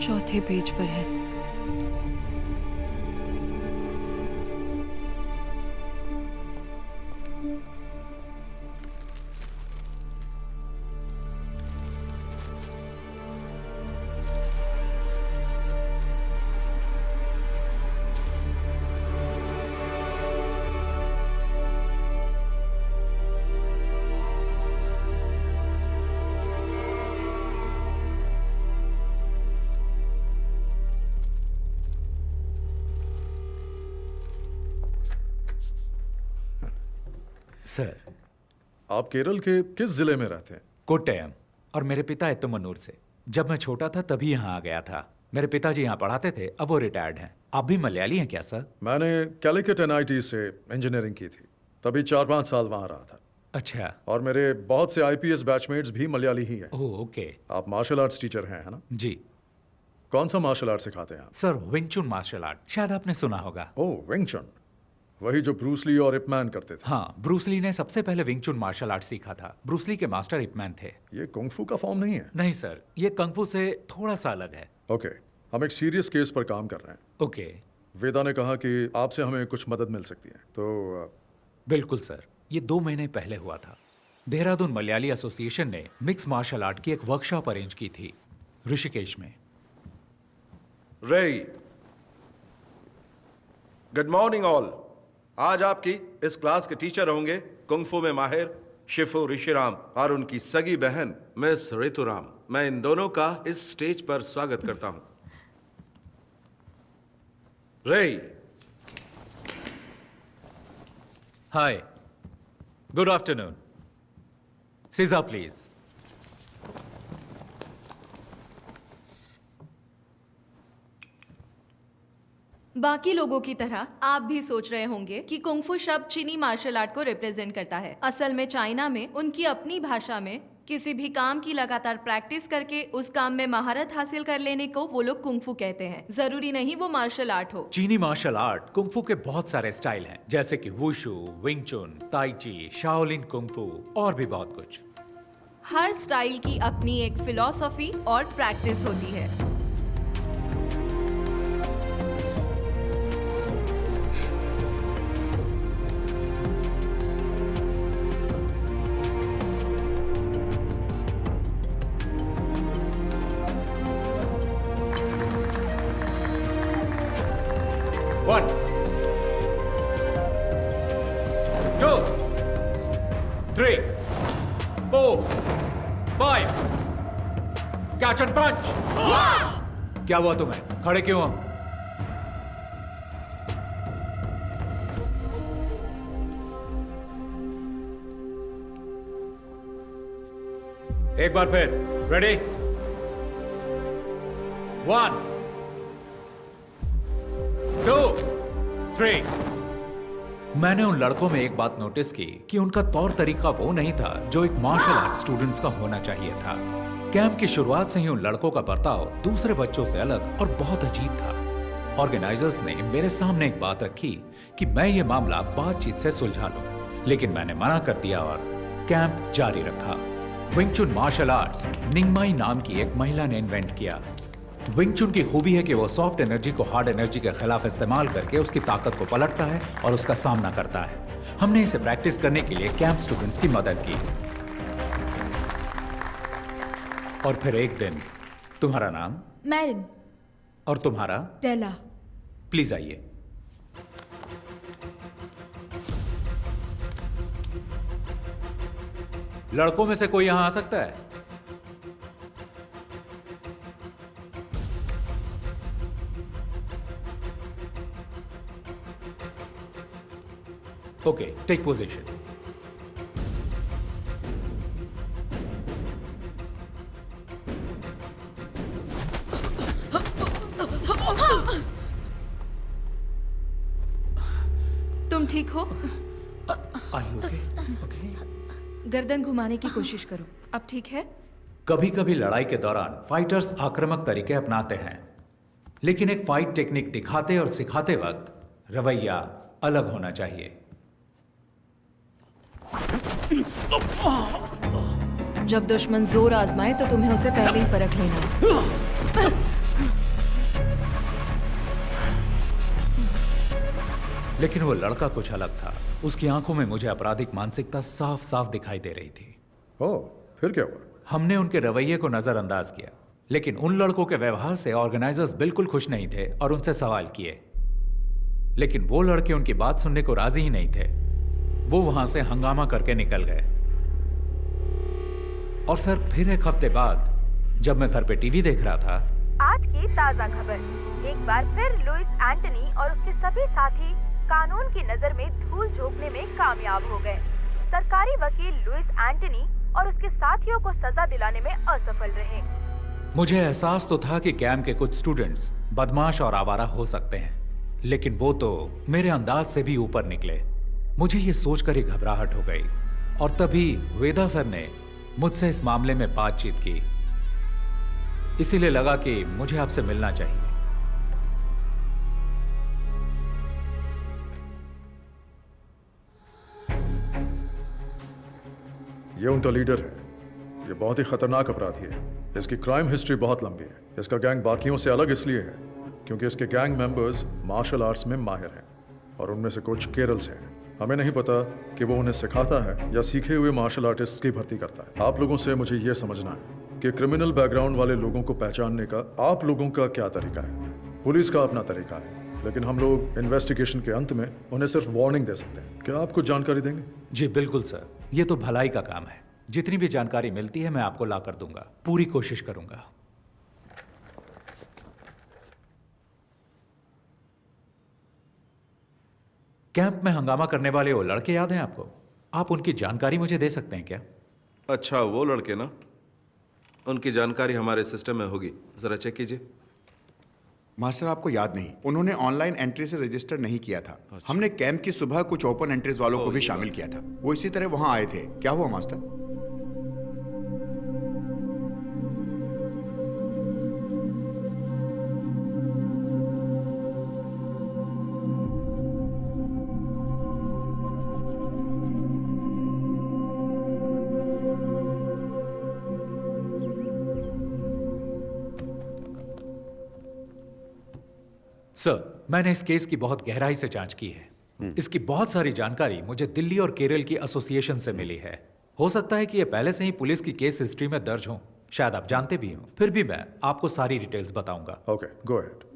चौथे पेज पर है। सर, आप केरल के किस जिले में रहते हैं? कोट्टयम। और मेरे पिता इत्तमनूर से। जब मैं छोटा था तभी यहाँ आ गया था। मेरे पिताजी यहाँ पढ़ाते थे, अब वो रिटायर्ड हैं। आप भी मलयाली हैं क्या सर? मैंने कैलिकट NIT से इंजीनियरिंग की थी, तभी 4-5 साल वहाँ रहा था। अच्छा। और मेरे बहुत से IPS बैचमेट्स भी मलयाली ही हैं। Oh okay. आप मार्शल आर्ट्स टीचर हैं, है ना? जी। कौन सा मार्शल आर्ट सिखाते हैं आप? सर विंग चुन मार्शल आर्ट, शायद आपने सुना होगा। ओह विंग चुन। वही जो ब्रूस ली और इपमैन करते थे। हाँ, ब्रूस ली ने सबसे पहले विंग चुन मार्शल आर्ट सीखा था। ब्रूस ली के मास्टर इपमैन थे। ये कुंग-फू का फॉर्म नहीं है? नहीं सर, ये कंग-फू से थोड़ा सा अलग है। ओके, हम एक सीरियस केस पर काम कर रहे हैं। ओके। वेदा ने कहा कि आपसे हमें कुछ मदद मिल सकती है, तो बिल्कुल सर, ये 2 महीने पहले हुआ था। देहरादून मलयाली एसोसिएशन ने मिक्स मार्शल आर्ट की एक वर्कशॉप अरेंज की थी ऋषिकेश में। रेई, गुड मॉर्निंग ऑल। आज आपकी इस क्लास के टीचर होंगे कुंग-फू में माहिर शिफू ऋषिराम और उनकी सगी बहन मिस ऋतुराम। मैं इन दोनों का इस स्टेज पर स्वागत करता हूं। रेई। हाय, गुड आफ्टरनून। सीजा प्लीज। बाकी लोगों की तरह आप भी सोच रहे होंगे कि कुंग-फू शब्द चीनी मार्शल आर्ट को रिप्रेजेंट करता है। असल में चाइना में उनकी अपनी भाषा में किसी भी काम की लगातार प्रैक्टिस करके उस काम में महारत हासिल कर लेने को वो लोग कुंग-फू कहते हैं। जरूरी नहीं वो मार्शल आर्ट हो। चीनी मार्शल आर्ट कुंग-फू के बहुत सारे स्टाइल हैं, जैसे कि वुशु, विंग चुन, ताई ची, शाओलिन कुंग-फू और भी बहुत कुछ। हर स्टाइल की अपनी एक फिलॉसफी और प्रैक्टिस होती है। One, 2, 3, 4, 5. Catch and punch. क्या हुआ तुम्हें? खड़े क्यों हो? एक बार फिर। रेडी? 1, 2, 3। मैंने उन लड़कों में एक बात नोटिस की कि उनका तौर तरीका वो नहीं था जो एक मार्शल आर्ट स्टूडेंट्स का होना चाहिए था। कैंप की शुरुआत से ही उन लड़कों का बर्ताव दूसरे बच्चों से अलग और बहुत अजीब था। ऑर्गेनाइजर्स ने मेरे सामने एक बात रखी कि मैं ये मामला बातचीत से सुलझा लूं, लेकिन मैंने मना कर दिया और कैंप जारी रखा। विंग चुन मार्शल आर्ट्स निंगमाई नाम की एक महिला ने इन्वेंट किया। विंग चुन की खूबी है कि वो सॉफ्ट एनर्जी को हार्ड एनर्जी के खिलाफ इस्तेमाल करके उसकी ताकत को पलटता है और उसका सामना करता है। हमने इसे प्रैक्टिस करने के लिए कैंप स्टूडेंट्स की मदद की। और फिर एक दिन, तुम्हारा नाम? मैरिन। और तुम्हारा? टेला। प्लीज आइए। लड़कों में से कोई यहां आ सकता है? Okay, take position. तुम ठीक हो? Are you okay? Okay. गर्दन घुमाने की कोशिश करो। अब ठीक है? कभी कभी लड़ाई के दौरान फाइटर्स आक्रामक तरीके अपनाते हैं, लेकिन एक फाइट टेक्निक दिखाते और सिखाते वक्त रवैया अलग होना चाहिए। जब दुश्मन जोर आजमाए तो तुम्हें उसे पहले ही परख लेना। लेकिन वो लड़का कुछ अलग था। उसकी आंखों में मुझे आपराधिक मानसिकता साफ साफ दिखाई दे रही थी। ओह, फिर क्या हुआ? हमने उनके रवैये को नजरअंदाज किया, लेकिन उन लड़कों के व्यवहार से ऑर्गेनाइजर्स बिल्कुल खुश नहीं थे और उनसे सवाल किए, लेकिन वो लड़के उनकी बात सुनने को राजी ही नहीं थे। वो वहां से हंगामा करके निकल गए। और सर, फिर एक हफ्ते बाद जब मैं घर पे टीवी देख रहा था, आज की ताजा खबर। एक बार फिर लुइस एंटनी और उसके सभी साथी कानून की नजर में धूल झोंकने में कामयाब हो गए। सरकारी वकील लुइस एंटनी और उसके साथियों को सजा दिलाने में असफल रहे। मुझे एहसास तो था कि कैंप के कुछ स्टूडेंट्स बदमाश और आवारा हो सकते हैं, लेकिन वो तो मेरे अंदाज से भी ऊपर निकले। मुझे ये सोचकर ही घबराहट हो गई और तभी वेदा सर ने मुझसे इस मामले में बातचीत की। इसीलिए लगा कि मुझे आपसे मिलना चाहिए। ये उनका लीडर है। ये बहुत ही खतरनाक अपराधी है। इसकी क्राइम हिस्ट्री बहुत लंबी है। इसका गैंग बाकियों से अलग इसलिए है क्योंकि इसके गैंग मेंबर्स मार्शल आर्ट्स में माहिर हैं और उनमें से कुछ केरल से हैं। हमें नहीं पता कि वो उन्हें सिखाता है या सीखे हुए मार्शल आर्टिस्ट की भर्ती करता है। आप लोगों से मुझे ये समझना है कि क्रिमिनल बैकग्राउंड वाले लोगों को पहचानने का आप लोगों का क्या तरीका है। पुलिस का अपना तरीका है, लेकिन हम लोग इन्वेस्टिगेशन के अंत में उन्हें सिर्फ वार्निंग दे सकते हैं। क्या आप कुछ जानकारी देंगे? जी बिल्कुल सर, ये तो भलाई का काम है। जितनी भी जानकारी मिलती है मैं आपको ला कर दूंगा, पूरी कोशिश करूंगा। कैंप में हंगामा करने वाले वो लड़के याद हैं आपको? आप उनकी जानकारी मुझे दे सकते हैं क्या? अच्छा, वो लड़के ना, उनकी जानकारी हमारे सिस्टम में होगी, जरा चेक कीजिए। मास्टर आपको याद नहीं, उन्होंने ऑनलाइन एंट्री से रजिस्टर नहीं किया था। हमने कैंप की सुबह कुछ ओपन एंट्रीज वालों को भी शामिल किया था। वो इसी तरह वहां आए थे। क्या हुआ मास्टर? सर, मैंने इस केस की बहुत गहराई से जांच की है। इसकी बहुत सारी जानकारी मुझे दिल्ली और केरल की एसोसिएशन से मिली है। हो सकता है कि ये पहले से ही पुलिस की केस हिस्ट्री में दर्ज हो, शायद आप जानते भी हो। फिर भी मैं आपको सारी डिटेल्स बताऊंगा। Okay, go ahead.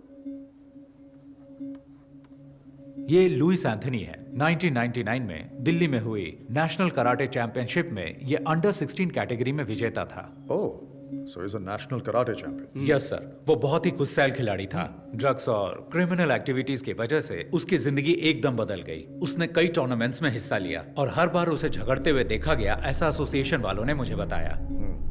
ये लुइस एंथनी है। 1999 में दिल्ली में हुई नेशनल कराटे चैंपियनशिप में ये अंडर 16 कैटेगरी में विजेता था। Oh, so is a national karate champion. Yes sir, वो बहुत ही गुस्सैल खिलाड़ी था। ड्रग्स और क्रिमिनल एक्टिविटीज की वजह से उसकी जिंदगी एकदम बदल गई। उसने कई टूर्नामेंट्स में हिस्सा लिया और हर बार उसे झगड़ते हुए देखा गया, ऐसा एसोसिएशन वालों ने मुझे बताया।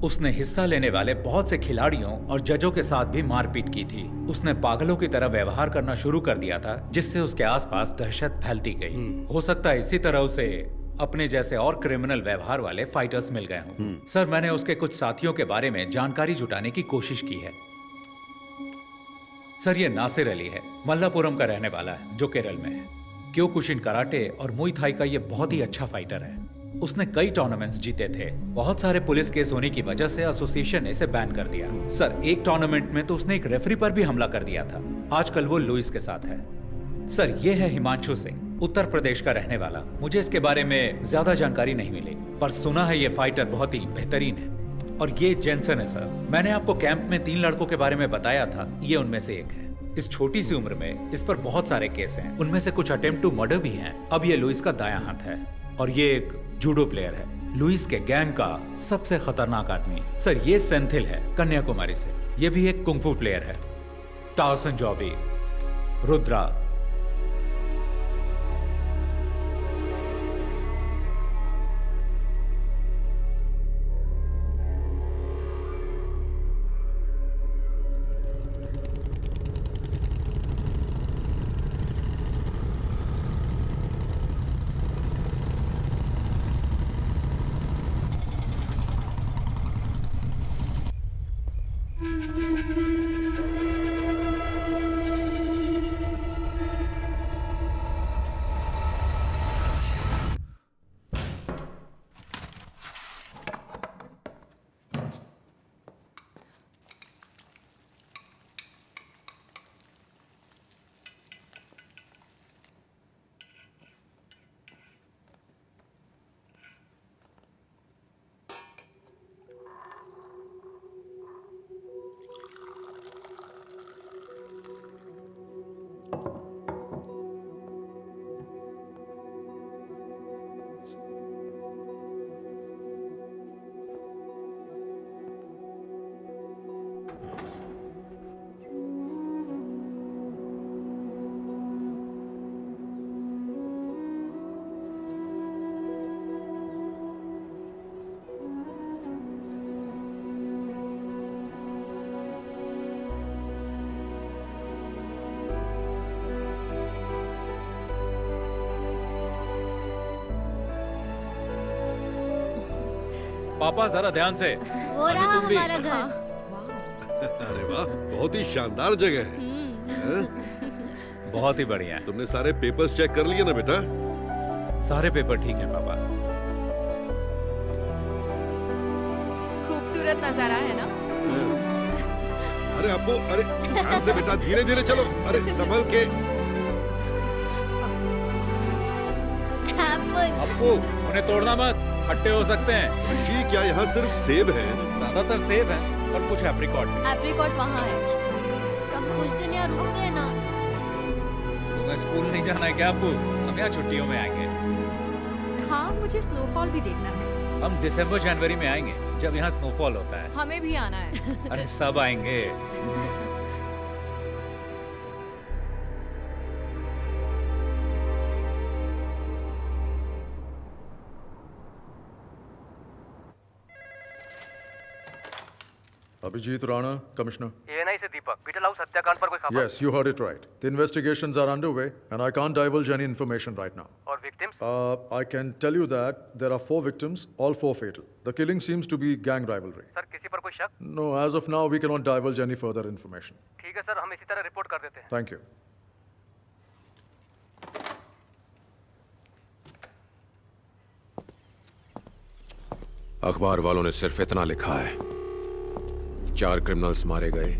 उसने हिस्सा लेने वाले बहुत से खिलाड़ियों और जजों के साथ भी मारपीट की थी। उसने पागलों की तरह व्यवहार करना शुरू कर दिया था, जिससे उसके आसपास दहशत फैलती गई। हो सकता है इसी तरह उसे अपने जैसे और क्रिमिनल व्यवहार वाले फाइटर्स मिल गए हों। सर, मैंने उसके कुछ साथियों के बारे में जानकारी जुटाने की कोशिश की है। सर, ये नासिर अली है, मल्लापुरम का रहने वाला है, जो केरल में है। क्योकुशिन कराटे और मुई थाई का ये बहुत ही अच्छा फाइटर है। उसने कई टूर्नामेंट्स जीते थे। बहुत सारे पुलिस केस होने की वजह से एसोसिएशन ने इसे बैन कर दिया। सर, एक टूर्नामेंट में तो उसने एक रेफरी पर भी हमला कर दिया था। आजकल वो लुइस के साथ है। सर, ये है हिमांशु सिंह, उत्तर प्रदेश का रहने वाला। मुझे इसके बारे में ज्यादा जानकारी नहीं मिली, पर सुना है ये फाइटर बहुत ही बेहतरीन है। और ये जेंसन है सर। मैंने आपको कैंप में 3 लड़कों के बारे में बताया था, ये उनमें से एक है। इस छोटी सी उम्र में इस पर बहुत सारे केस हैं, उनमें से कुछ अटेम्प्ट टू मर्डर भी हैं। अब ये लुइस का दायां हाथ है और ये एक जूडो प्लेयर है, लुइस के गैंग का सबसे खतरनाक आदमी। सर, ये सेंथिल है, कन्याकुमारी से। ये भी एक कुंफू प्लेयर है। टाउसन जॉबी, रुद्रा। पापा, जरा ध्यान से। वो रहा हमारा घर। अरे वाह, बहुत ही शानदार जगह है। बहुत ही बढ़िया। तुमने सारे पेपर्स चेक कर लिए ना बेटा? सारे पेपर ठीक हैं पापा। खूबसूरत नजारा है ना? अरे अप्पू, अरे ध्यान से बेटा, धीरे धीरे चलो, अरे संभल के। अप्पू, उन्हें तोड़ना मत, खट्टे हो सकते हैं। ऋषि, क्या यहाँ सिर्फ सेब है? ज्यादातर सेब है और कुछ एप्रिकॉट। एप्रिकॉट वहाँ है। कब कुछ दिन यहाँ रुकते हैं ना। तुम्हें स्कूल नहीं जाना है क्या अप्पू? हम यहाँ छुट्टियों में आएंगे। हाँ, मुझे स्नोफॉल भी देखना है। हम दिसंबर जनवरी में आएंगे जब यहाँ स्नोफॉल होता है। हमें भी आना है। अरे सब आएंगे। Abhijit Rana, Commissioner. ANI से दीपक, बीटल हाउस हत्याकांड पर कोई खबर? Yes, you heard it right. The investigations are underway, and I can't divulge any information right now. और victims? I can tell you that there are 4 victims, all 4 fatal. The killing seems to be gang rivalry. Sir किसी पर कोई शक? No, as of now, we cannot divulge any further information. ठीक है sir, हम इसी तरह रिपोर्ट कर देते हैं। Thank you. अखबार वालों ने सिर्फ इतना लिखा है, 4 क्रिमिनल्स मारे गए,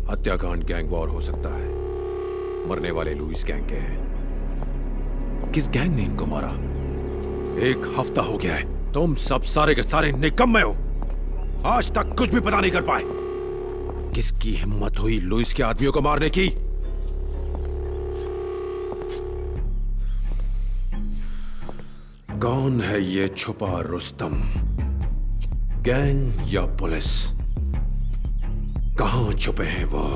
हत्याकांड गैंग वॉर हो सकता है, मरने वाले लुइस गैंग के हैं। किस गैंग ने इनको मारा? 1 हफ्ता हो गया है, तुम सब सारे के सारे निकम्मे हो, आज तक कुछ भी पता नहीं कर पाए। किसकी हिम्मत हुई लुइस के आदमियों को मारने की? कौन है ये छुपा रुस्तम? गैंग या पुलिस? कहां छुपे हैं वो?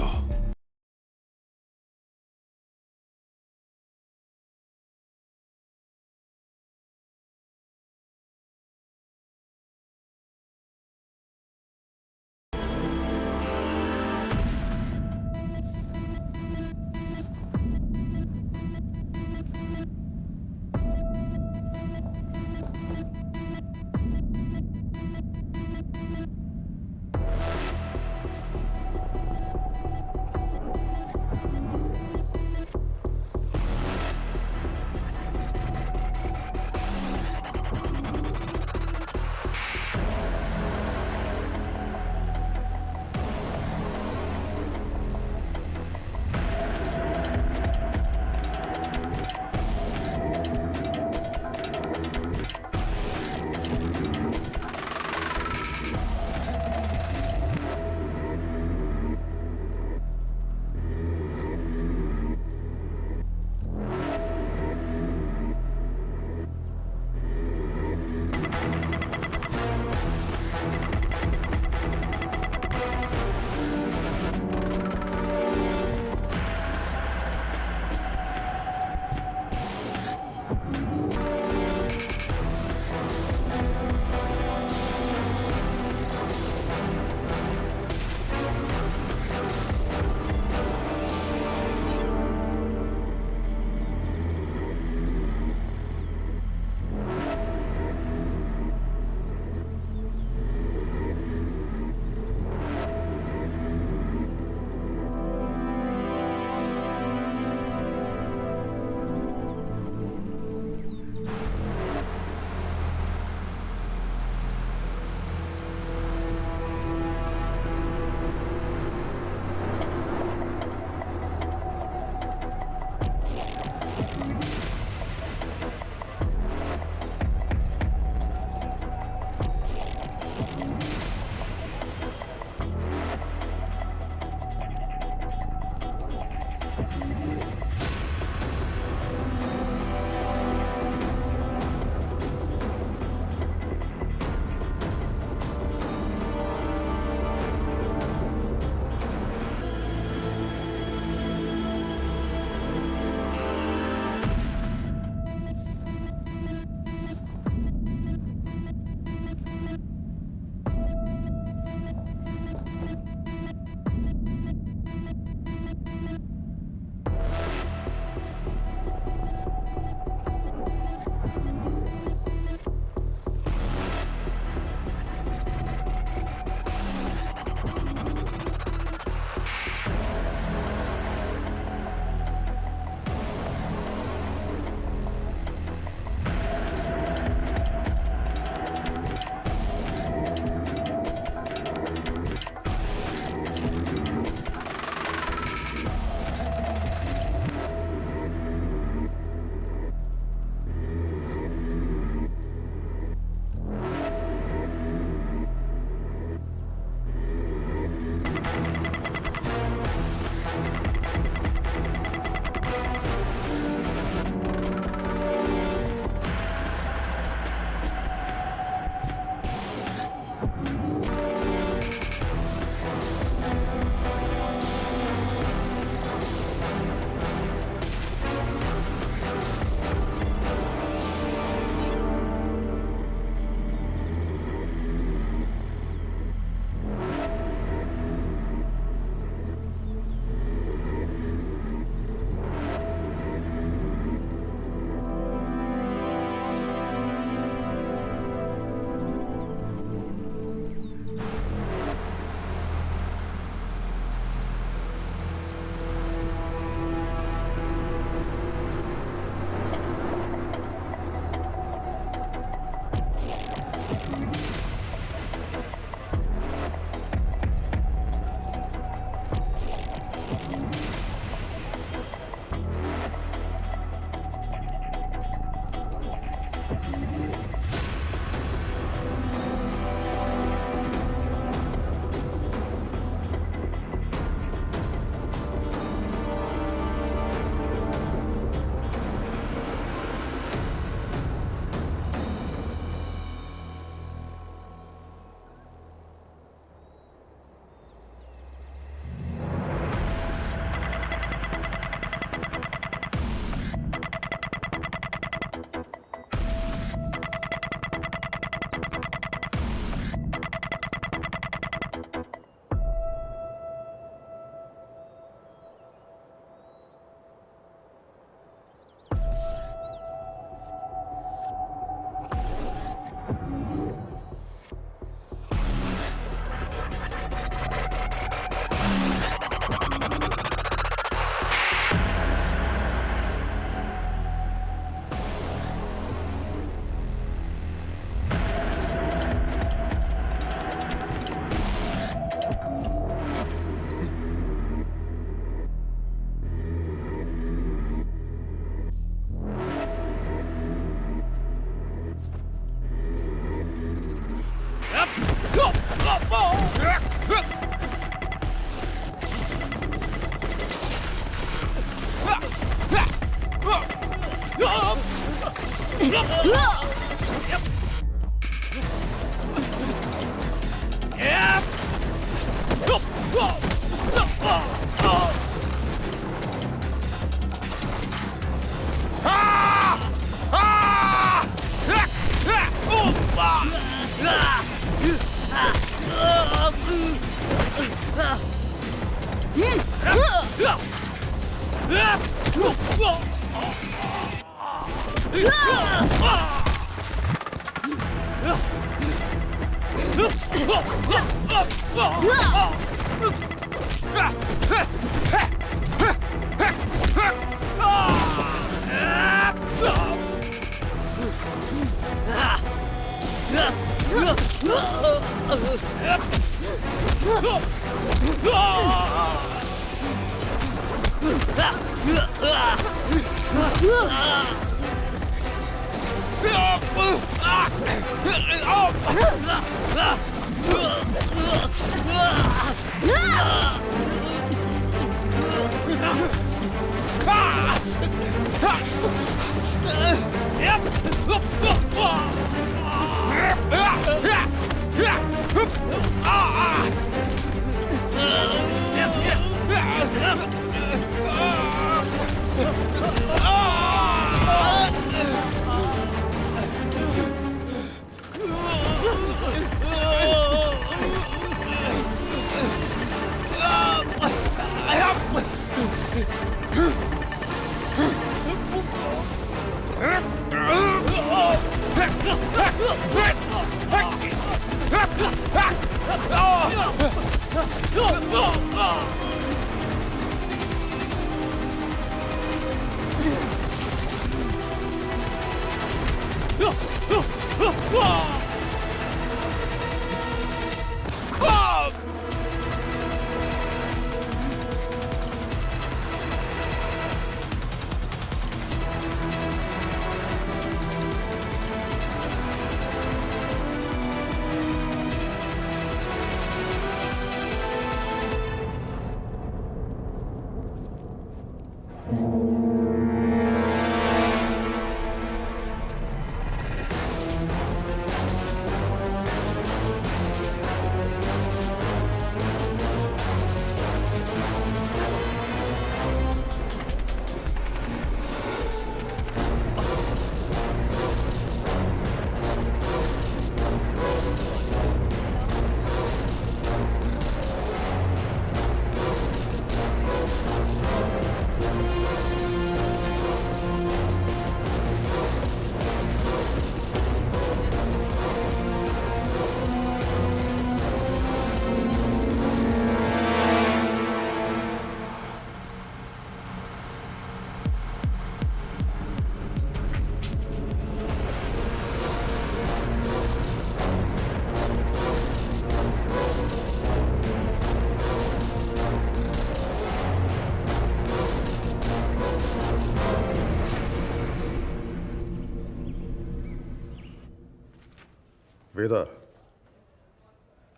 Veda,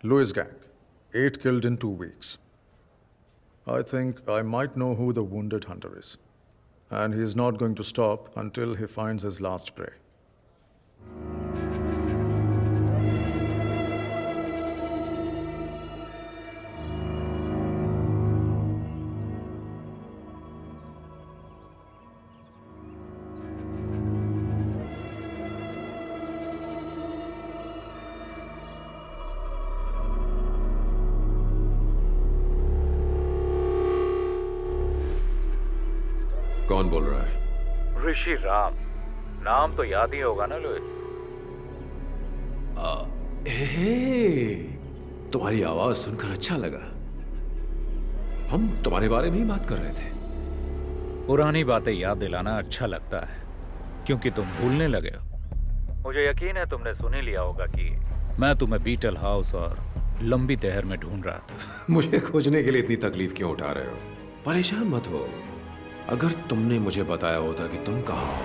Lewis gang, 8 killed in 2 weeks. I think I might know who the wounded hunter is. And he is not going to stop until he finds his last prey. कौन बोल रहा है? ऋषि राम। नाम तो याद ही होगा ना लुइस? तुम्हारी आवाज सुनकर अच्छा लगा। हम तुम्हारे बारे में ही बात कर रहे थे। पुरानी बातें याद दिलाना अच्छा लगता है, क्योंकि तुम भूलने लगे हो। मुझे यकीन है तुमने सुन ही लिया होगा कि मैं तुम्हें बीटल हाउस और लंबी तहर में ढूंढ रहा था। मुझे खोजने के लिए इतनी तकलीफ क्यों उठा रहे हो? परेशान मत हो। अगर तुमने मुझे बताया होता कि तुम कहाँ हो,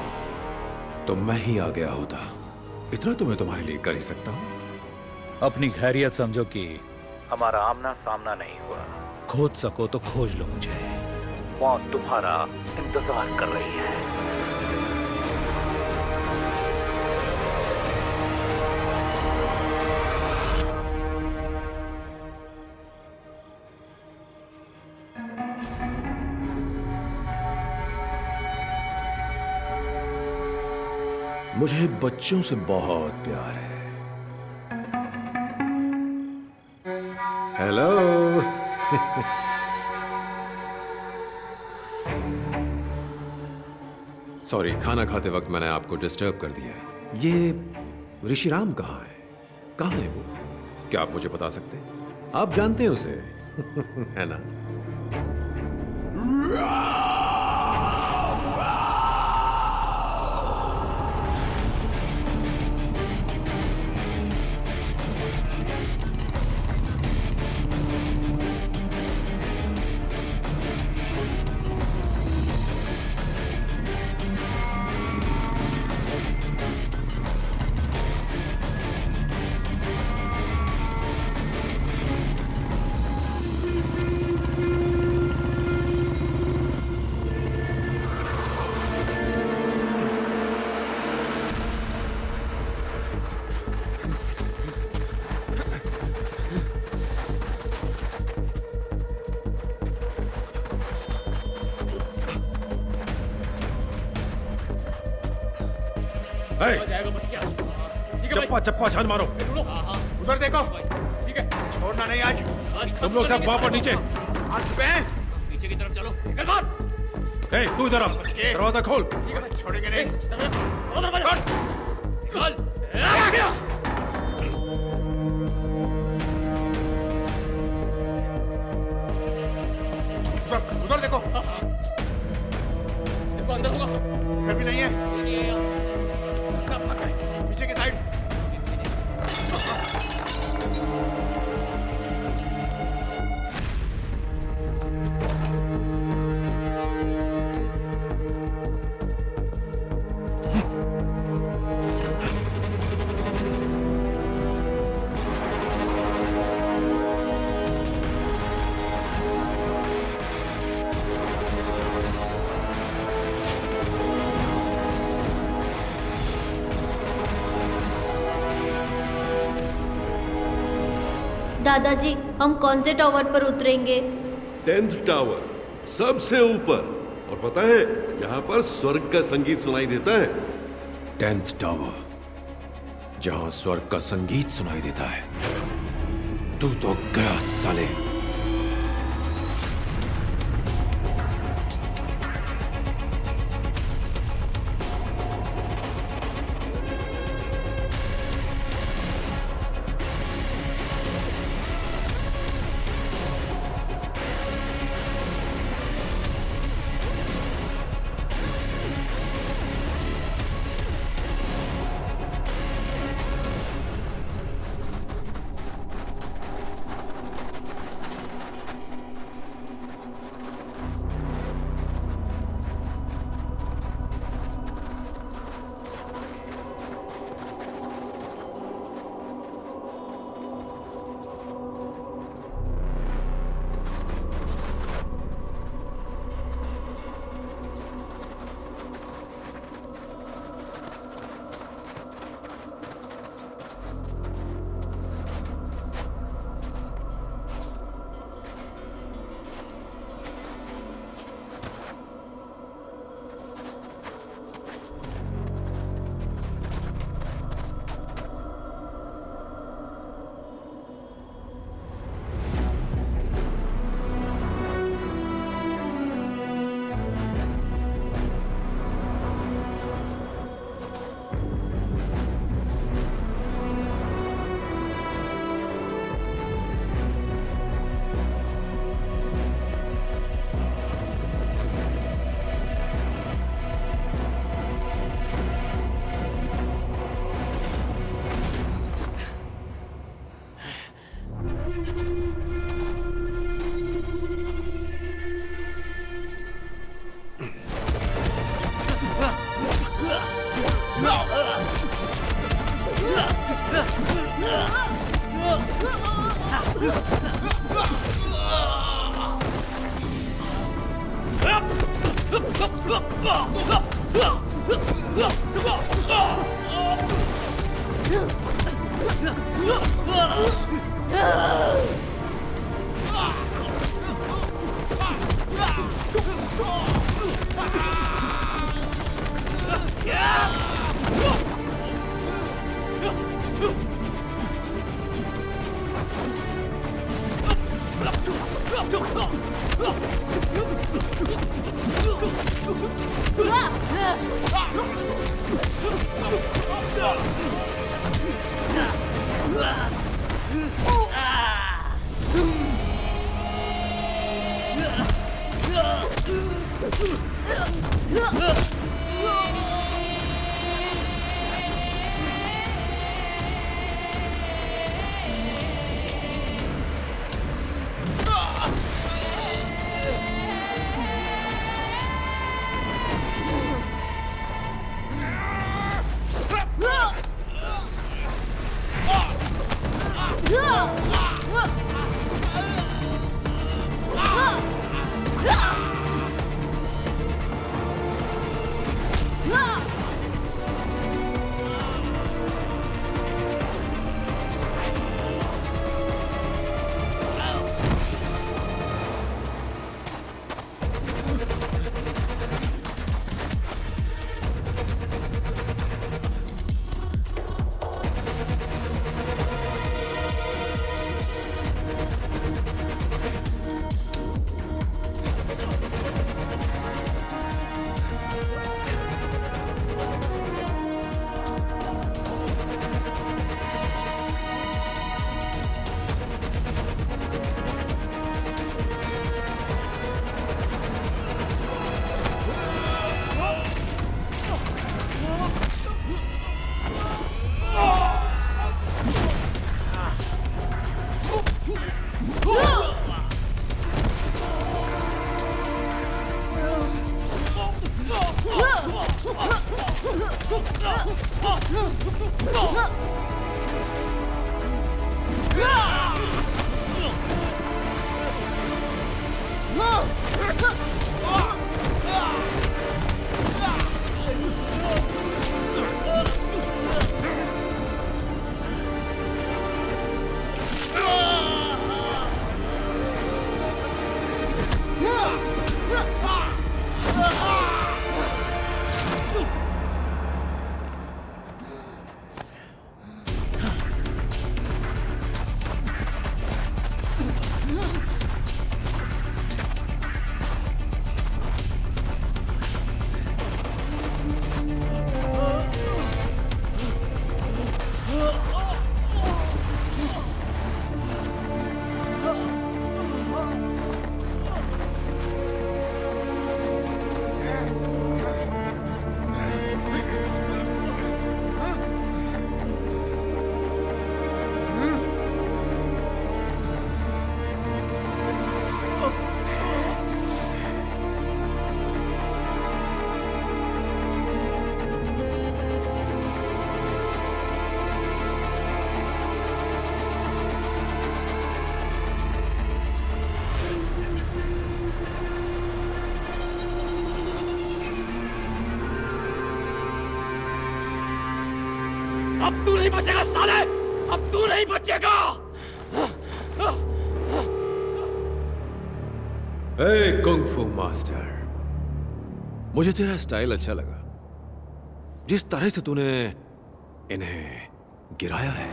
तो मैं ही आ गया होता। इतना तो मैं तुम्हारे लिए कर ही सकता हूँ। अपनी खैरियत समझो कि हमारा आमना सामना नहीं हुआ। खोज सको तो खोज लो मुझे। मौत तुम्हारा इंतजार कर रही है। मुझे बच्चों से बहुत प्यार है। हेलो। सॉरी, खाना खाते वक्त मैंने आपको डिस्टर्ब कर दिया है। ये ऋषिराम कहाँ है? कहाँ है वो? क्या आप मुझे बता सकते हैं? आप जानते हैं उसे है ना? चप्पा चप्पा छान मारो। उधर देखो। ठीक है, छोड़ना नहीं आज। तुम लोग सब वहां पर नीचे। पीछे की तरफ चलो। निकल बाहर। तू इधर आ, दरवाजा खोल। छोड़ेंगे नहीं। उधर देखो। देखो अंदर होगा। इधर भी नहीं है। पीछे की साइड। दादाजी, हम कौन से टावर पर उतरेंगे? 10th टावर, सबसे ऊपर। और पता है, यहाँ पर स्वर्ग का संगीत सुनाई देता है। 10th टावर, जहां स्वर्ग का संगीत सुनाई देता है। तू तो गया साले। अब तू नहीं बचेगा साले, अब तू नहीं बचेगा। ए कुंग-फू मास्टर, मुझे तेरा स्टाइल अच्छा लगा। जिस तरह से तूने इन्हें गिराया है,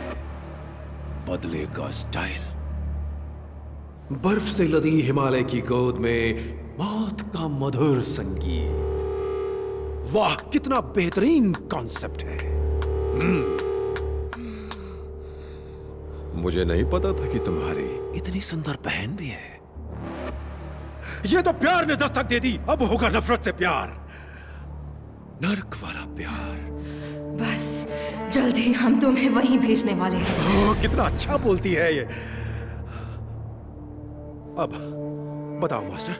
बदले का स्टाइल। बर्फ से लदी हिमालय की गोद में मौत का मधुर संगीत। वाह, कितना बेहतरीन कॉन्सेप्ट है। मुझे नहीं पता था कि तुम्हारी इतनी सुंदर बहन भी है। ये तो प्यार ने दस्तक दे दी, अब होगा नफरत से प्यार। नर्क वाला प्यार। बस जल्दी हम तुम्हें वहीं भेजने वाले हैं। ओह, कितना अच्छा बोलती है ये। अब बताओ मास्टर,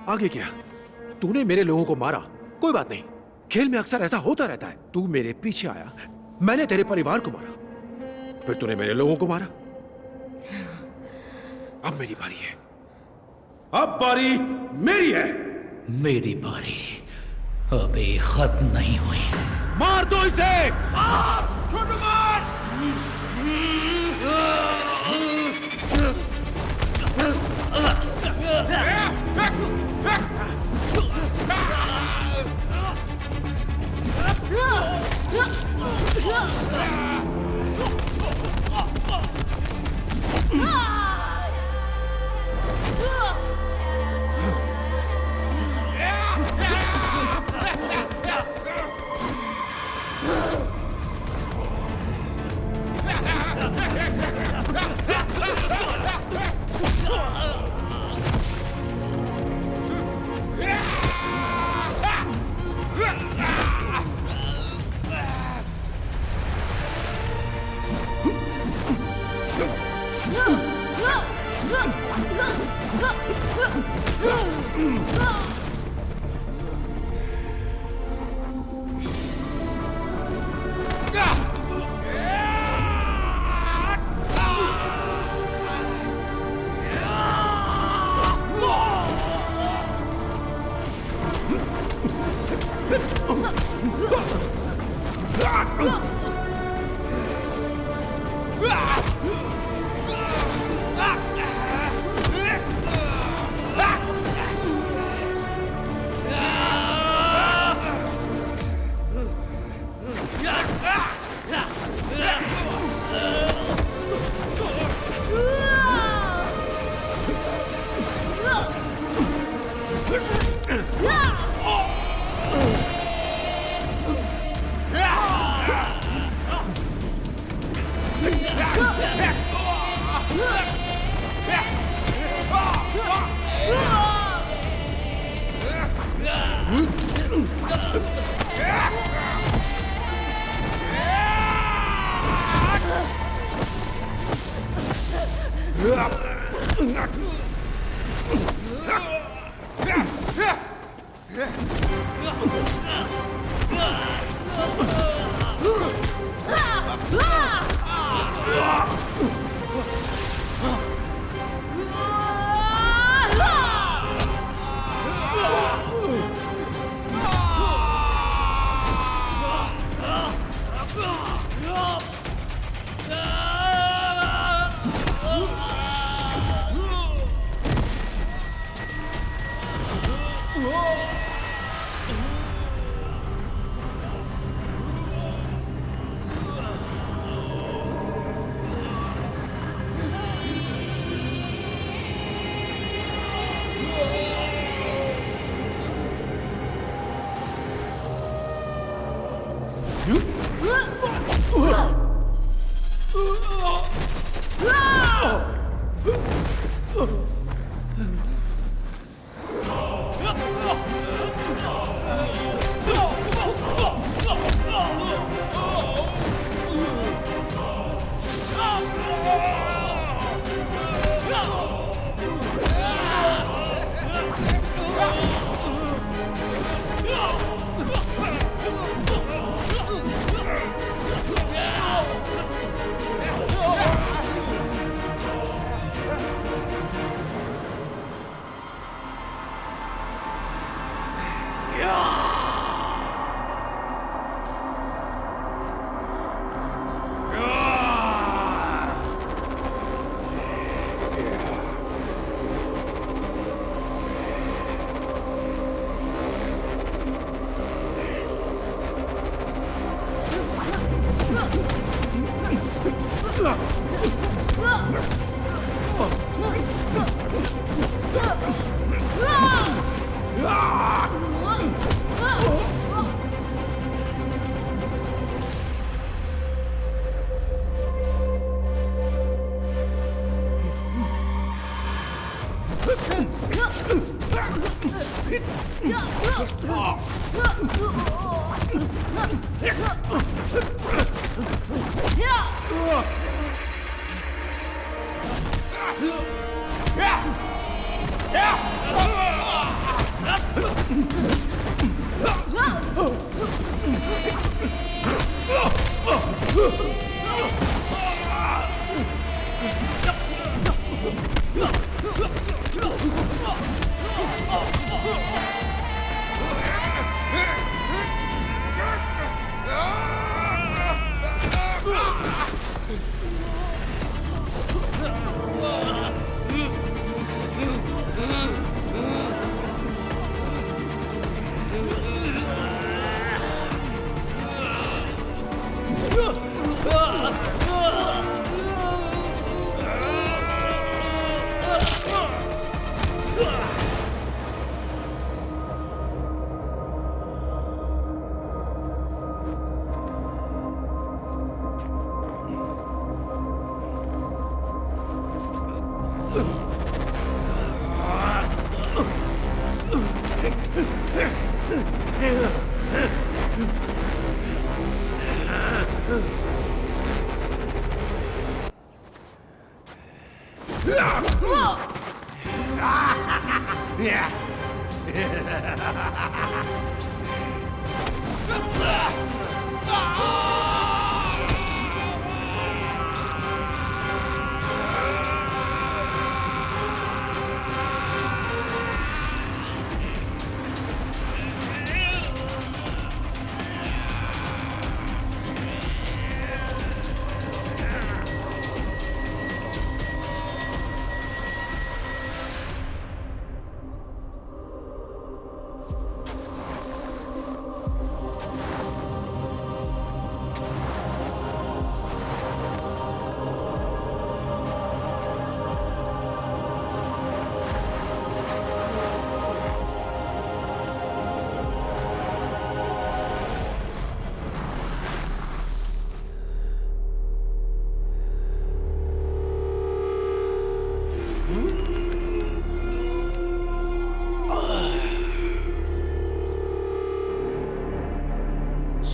आगे क्या? तूने मेरे लोगों को मारा, कोई बात नहीं, खेल में अक्सर ऐसा होता रहता है। तू मेरे पीछे आया, मैंने तेरे परिवार को मारा, फिर तूने मेरे लोगों को मारा। अब मेरी बारी है। अब बारी मेरी है। मेरी बारी अभी खत्म नहीं हुई। मार दो इसे। छोटू मार।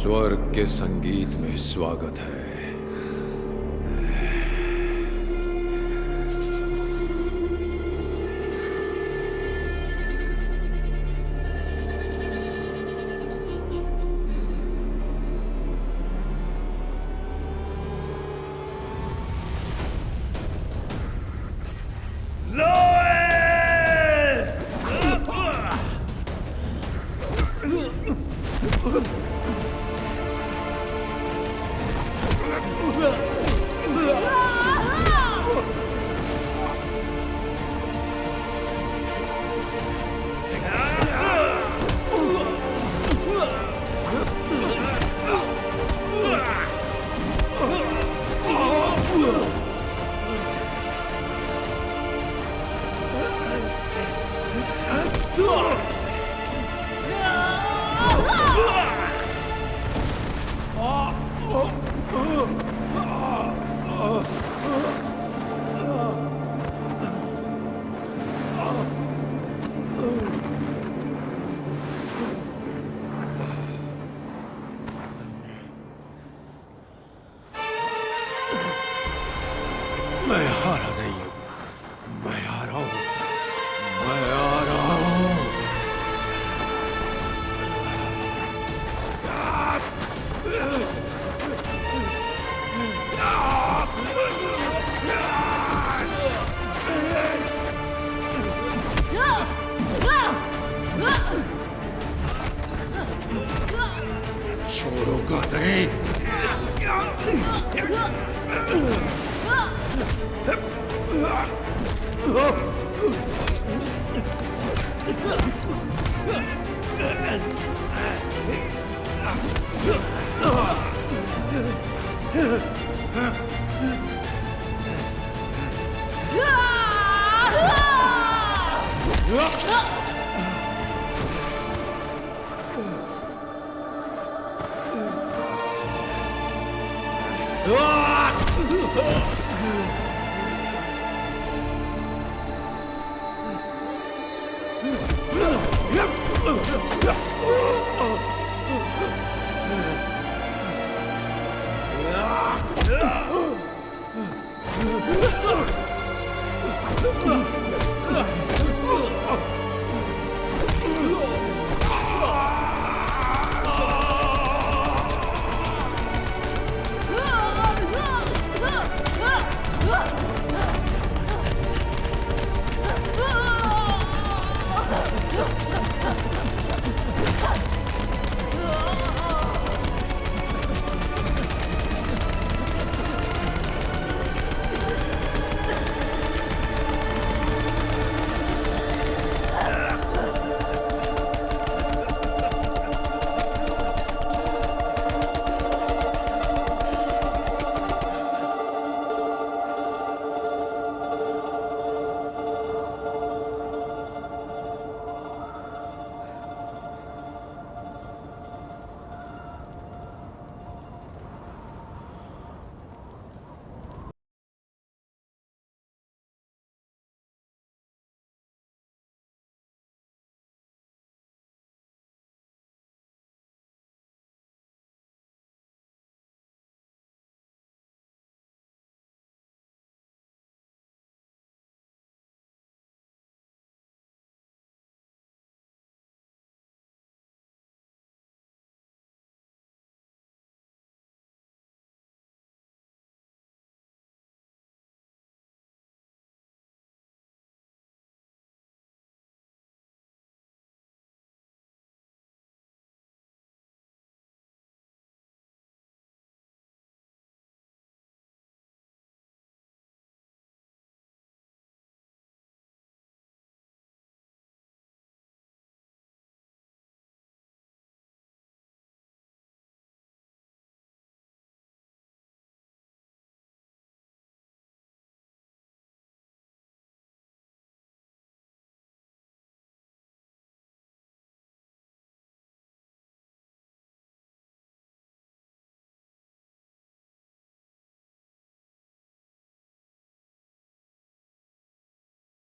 स्वर्ग के संगीत में स्वागत है। मैं हारा नहीं हूं, मैं आ रहा हूं, मैं आ रहा हूं। छोड़ूंगा नहीं। Ah!